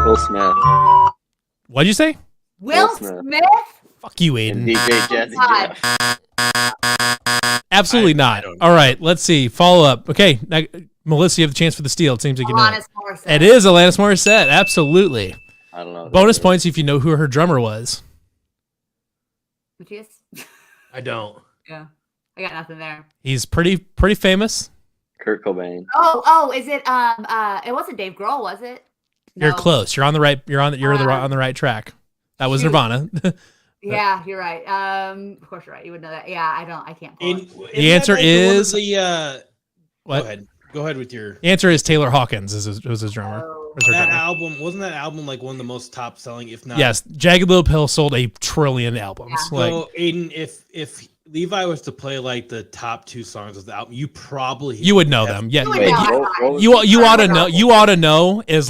Will Smith. What'd you say? Will Smith? Fuck you, Aiden. And DJ Jazzy Jeff. Absolutely not. All right, let's see. Follow up. Okay, now, Melissa, you have the chance for the steal. It seems like you know it. It is Alanis Morissette. Absolutely. I don't know. Bonus points if you know who her drummer was. Matthias? I don't. Yeah. I got nothing there. He's pretty famous. Kurt Cobain. Oh, is it it wasn't Dave Grohl, was it? No. You're close. You're on the right track. That was Nirvana. Yeah, you're right. Of course you're right. You would know that. Yeah, I can't pull it. The answer is what? Go ahead with your. The answer is Taylor Hawkins was his drummer. That album wasn't that album like one of the most top selling, if not. Yes, Jagged Little Pill sold 1 trillion albums. Yeah. So Aiden, if Levi was to play like the top 2 songs of the album, you would know them. Yeah, you ought to know is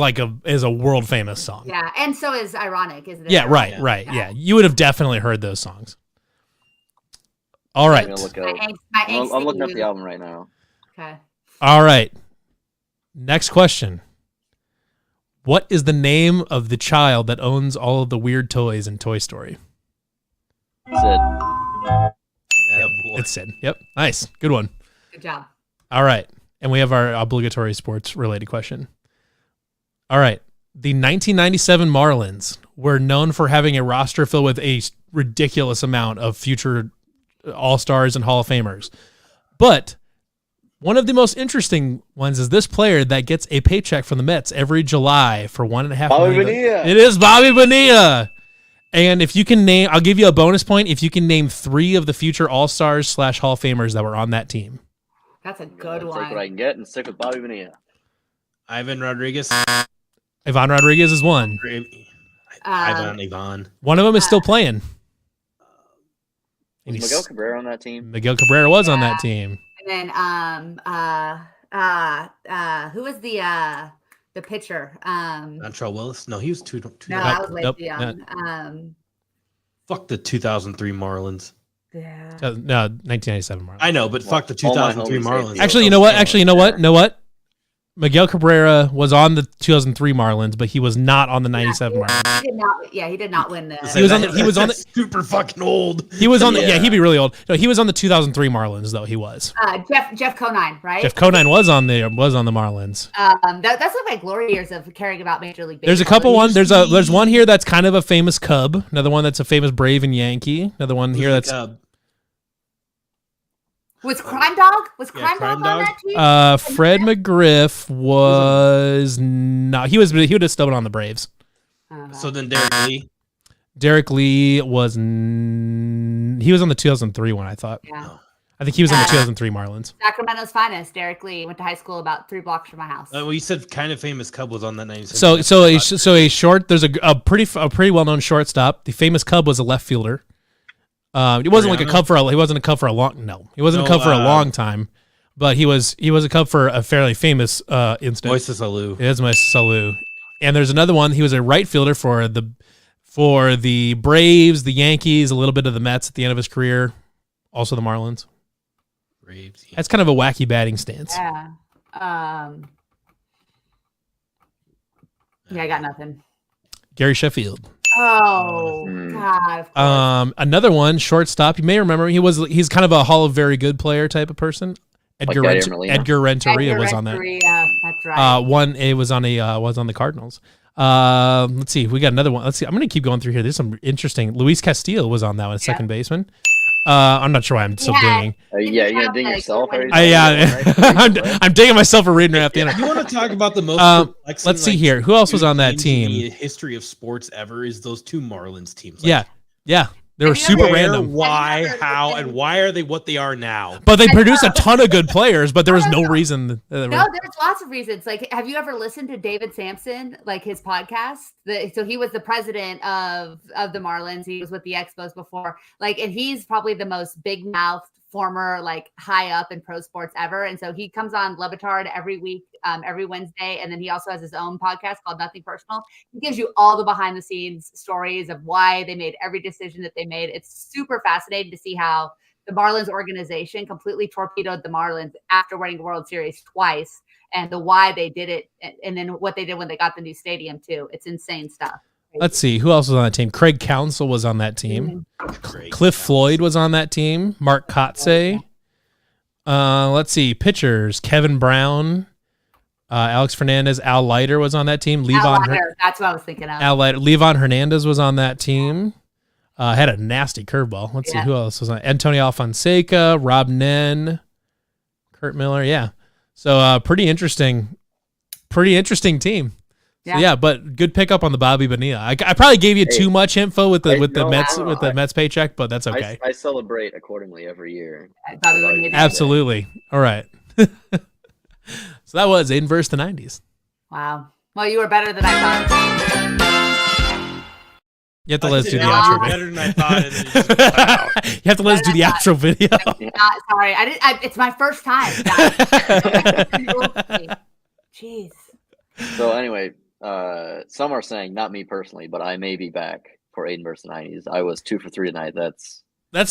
a world famous song. Yeah, and so is Ironic, isn't it? Yeah, right. Yeah, you would have definitely heard those songs. All right. I'm looking up the album right now. Okay. All right. Next question. What is the name of the child that owns all of the weird toys in Toy Story? Sid. It's Sid. Yep. Nice. Good one. Good job. All right. And we have our obligatory sports related question. All right. The 1997 Marlins were known for having a roster filled with a ridiculous amount of future All-Stars and Hall of Famers. But One of the most interesting ones is this player that gets a paycheck from the Mets every July for $1.5 Bobby million. Bonilla. It is Bobby Bonilla. And if you can name, I'll give you a bonus point if you can name 3 of the future All-Stars / Hall of Famers that were on that team. That's a good one. Take what I can get and stick with Bobby Bonilla. Ivan Rodriguez. Ivan Rodriguez is one. Ivan. One of them is still playing. Was Miguel Cabrera on that team? Miguel Cabrera was on that team. And then who was the pitcher? Dontrell Willis? No, he was two. No, I was way too young. Fuck the 2003 Marlins. Yeah. No, 1997 Marlins. I know, but fuck the 2003 Marlins. Actually, you know what? Miguel Cabrera was on the 2003 Marlins, but he was not on the 97 Marlins. He did not win the. He was on the super fucking old. He was on the he'd be really old. No, he was on the 2003 Marlins though. He was. Jeff Conine, right? Jeff Conine was on the Marlins. That's like my glory years of caring about Major League Baseball. There's a couple one. There's one here that's kind of a famous Cub. Another one that's a famous Brave and Yankee. Another one here that's. Was Crime Dog? Was Crime Dog on that team? Fred McGriff was not. He would have still been on the Braves. So then Derek Lee was. He was on the 2003 one. I thought. Yeah. I think he was on the 2003 Marlins. Sacramento's finest, Derek Lee, went to high school about 3 blocks from my house. Well, you said kind of famous Cub was on that 97. So a short. There's a pretty well known shortstop. The famous Cub was a left fielder. He wasn't like a Cub for he wasn't a Cub for a long for a long time, but he was a Cub for a fairly famous instant. Moises Alou. It is Moises Alou. And there's another one. He was a right fielder for the Braves, the Yankees, a little bit of the Mets at the end of his career, also the Marlins. Braves. Yeah. That's kind of a wacky batting stance. Yeah. I got nothing. Gary Sheffield. Oh God! Of course. Another one, shortstop. You may remember he's kind of a Hall of Very Good player type of person. Edgar Renteria was on that. That's right. It was on the Cardinals. Let's see. We got another one. Let's see. I'm going to keep going through here. There's some interesting. Luis Castillo was on that one, second baseman. I'm not sure why I'm still dinging. You're gonna ding yourself. I'm dinging myself for reading right at the end. You want to talk about the most? Let's see here. Who else was on that team? In the history of sports ever is those 2 Marlins teams. Yeah. They were super random. Why, how, and why are they what they are now? But they produce a ton of good players, but there was no reason. There's lots of reasons. Like, have you ever listened to David Sampson, like his podcast? So he was the president of the Marlins. He was with the Expos before. Like, and he's probably the most big-mouthed former, like, high up in pro sports ever. And so he comes on Le Batard every week, every Wednesday. And then he also has his own podcast called Nothing Personal. He gives you all the behind the scenes stories of why they made every decision that they made. It's super fascinating to see how the Marlins organization completely torpedoed the Marlins after winning the World Series twice, and the why they did it, and then what they did when they got the new stadium too. It's insane stuff. Let's see who else was on that team. Craig Counsell was on that team. Cliff Floyd was on that team. Mark Kotze. Let's see pitchers. Kevin Brown, Alex Fernandez, Al Leiter was on that team. That's what I was thinking of. Al Leiter. Levon Hernandez was on that team. Had a nasty curveball. Let's see who else was on. Antonio Alfonseca, Rob Nen, Kurt Miller. Yeah. So pretty interesting team. Yeah, but good pickup on the Bobby Bonilla. I probably gave you too much info with the Mets paycheck, but that's okay. I celebrate accordingly every year. Absolutely. All right. So that was Aiden versus the 90s. Wow. Well, you were better than I thought. You have to let us do the outro video. Better than I thought. You have to let us do the outro video. Sorry, it's my first time. Jeez. So anyway, some are saying, not me personally, but I may be back for Aiden versus the 90s. I was 2 for 3 tonight. That's.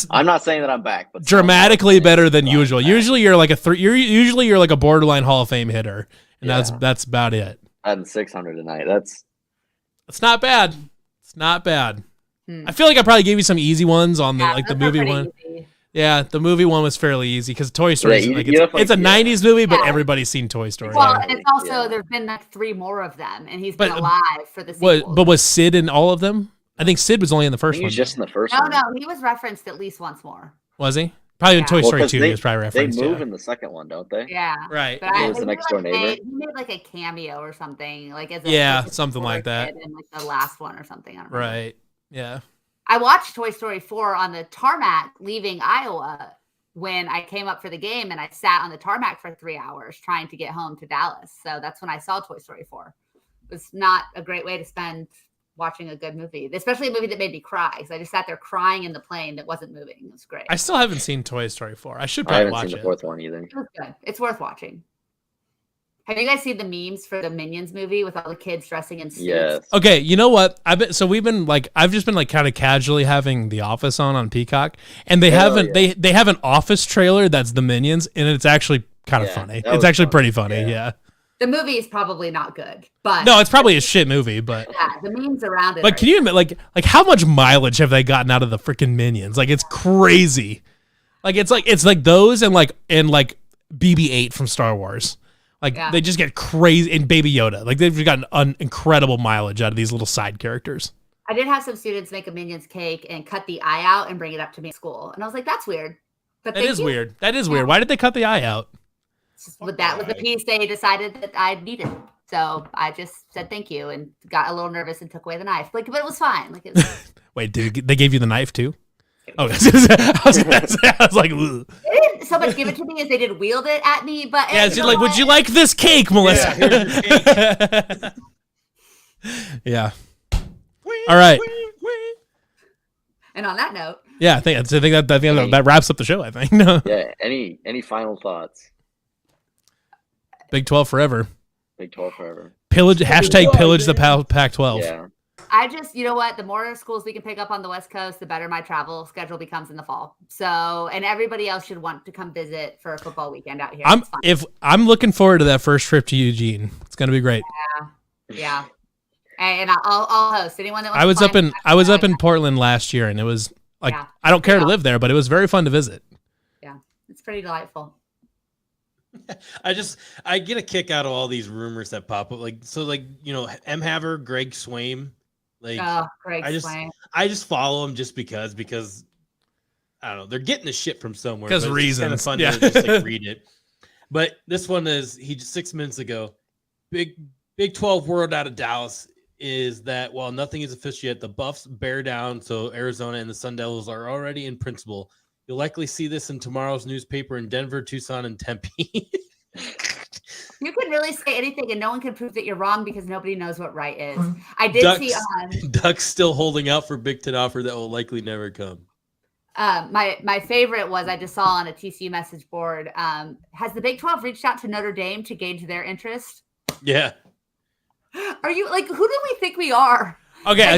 I'm not saying that I'm back, but dramatically better than usual. Usually you're like you're like a borderline Hall of Fame hitter, and that's about it. I had 600 tonight. That's not bad. It's not bad. I feel like I probably gave you some easy ones on the movie one. Easy. Yeah, the movie one was fairly easy because Toy Story it's a 90s movie, but everybody's seen Toy Story. Well, and it's also there's been like 3 more of them, and he's been alive for the sequel. But was Sid in all of them? I think Sid was only in the first one. He was just in the first one. No, he was referenced at least once more. Was he? Probably in Toy Story 2 is probably referenced. They move in the second one, don't they? Yeah. Right. But it was the next door neighbor. He made like a cameo or something. Like something like that. In like the last one or something. I don't know. Right. Yeah. I watched Toy Story 4 on the tarmac leaving Iowa when I came up for the game, and I sat on the tarmac for 3 hours trying to get home to Dallas. So that's when I saw Toy Story 4. It was not a great way to spend watching a good movie, especially a movie that made me cry, because I just sat there crying in the plane that wasn't moving. It was great. I still haven't seen Toy Story 4. I should probably watch it. I haven't seen the fourth one either. It was good. It's worth watching. Have you guys seen the memes for the Minions movie with all the kids dressing in suits? Yes. Okay, you know what? I've just been like kind of casually having The Office on Peacock, and they they have an Office trailer that's the Minions, and it's actually kind of funny. It's actually pretty funny. Yeah. The movie is probably not good, but no, it's probably a shit movie. But yeah, the memes around it. Like, can you admit, like how much mileage have they gotten out of the freaking Minions? Like, it's crazy. Like, it's like those and like BB-8 from Star Wars. Like, they just get crazy. And Baby Yoda, like they've gotten an incredible mileage out of these little side characters. I did have some students make a Minions cake and cut the eye out and bring it up to me at school, and I was like, "That's weird." But that is weird. That is weird. Why did they cut the eye out? That was the piece they decided that I needed. So I just said thank you and got a little nervous and took away the knife. Like, but it was fine. Like, it was... Wait, they gave you the knife too? Oh, I was like, ugh. They didn't so much give it to me as they did wield it at me. But yeah, she's like, would you like this cake, Melissa? Yeah. Yeah. All right. And on that note, yeah, I think that wraps up the show. I think. No. Yeah. Any final thoughts? Big 12 forever. Big 12 forever. Pillage the Pac-12. Yeah. I just, you know what? The more schools we can pick up on the West Coast, the better my travel schedule becomes in the fall. So, and everybody else should want to come visit for a football weekend out here. I'm looking forward to that first trip to Eugene. It's going to be great. Yeah. And I'll host anyone that wants I was up in Portland last year, and it was like, I don't care to live there, but it was very fun to visit. Yeah. It's pretty delightful. I get a kick out of all these rumors that pop up. M. Haver, Greg Swaim. I just follow them just because I don't know, they're getting the shit from somewhere. Because reasons. It's kind of fun to just like read it. But this one is 6 minutes ago. Big 12 word out of Dallas is that while nothing is official yet, the Buffs bear down, so Arizona and the Sun Devils are already in principle. You'll likely see this in tomorrow's newspaper in Denver, Tucson, and Tempe. You can really say anything and no one can prove that you're wrong because nobody knows what right is. I did see on Ducks still holding out for Big Ten offer that will likely never come. My favorite was I just saw on a TCU message board. Has the Big 12 reached out to Notre Dame to gauge their interest? Yeah. Are you like, who do we think we are? Okay,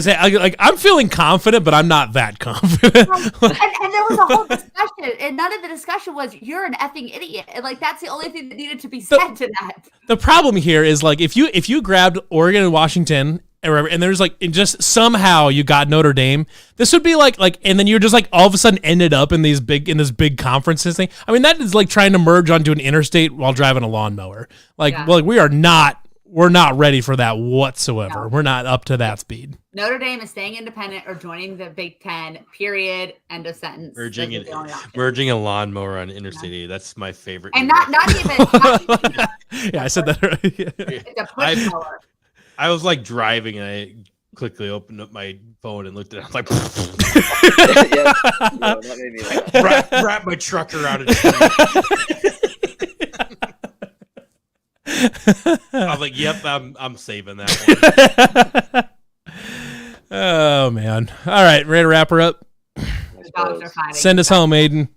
I'm feeling confident, but I'm not that confident. and there was a whole discussion, and none of the discussion was you're an effing idiot. And like that's the only thing that needed to be said to that. The problem here is like if you grabbed Oregon and Washington and there's like just somehow you got Notre Dame, this would be like and then you're just like all of a sudden ended up in this big conferences thing. I mean that is like trying to merge onto an interstate while driving a lawnmower. We're not ready for that whatsoever. No. We're not up to that speed. Notre Dame is staying independent or joining the Big Ten, period, end of sentence. Merging a lawnmower on Interstate 80. That's my favorite. And not even. Yeah, I said that earlier. It's a push mower. I was like driving and I quickly opened up my phone and looked at it. I was like, that made me laugh. wrap my trucker out of it. I was like, "Yep, I'm saving that one." Oh man! All right, ready to wrap her up? Send us home, Aiden.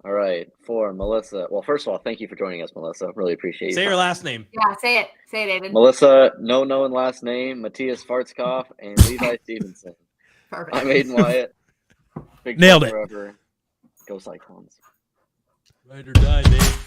All right, for Melissa. Well, first of all, thank you for joining us, Melissa. Really appreciate you. Say your last name. Yeah, say it, Aiden. Melissa, no known last name, Matthias Fartzkoff, and Levi Stevenson. Perfect. I'm Aiden Wyatt. Nailed it. Forever. Go Cyclones. Ride or die, Dave.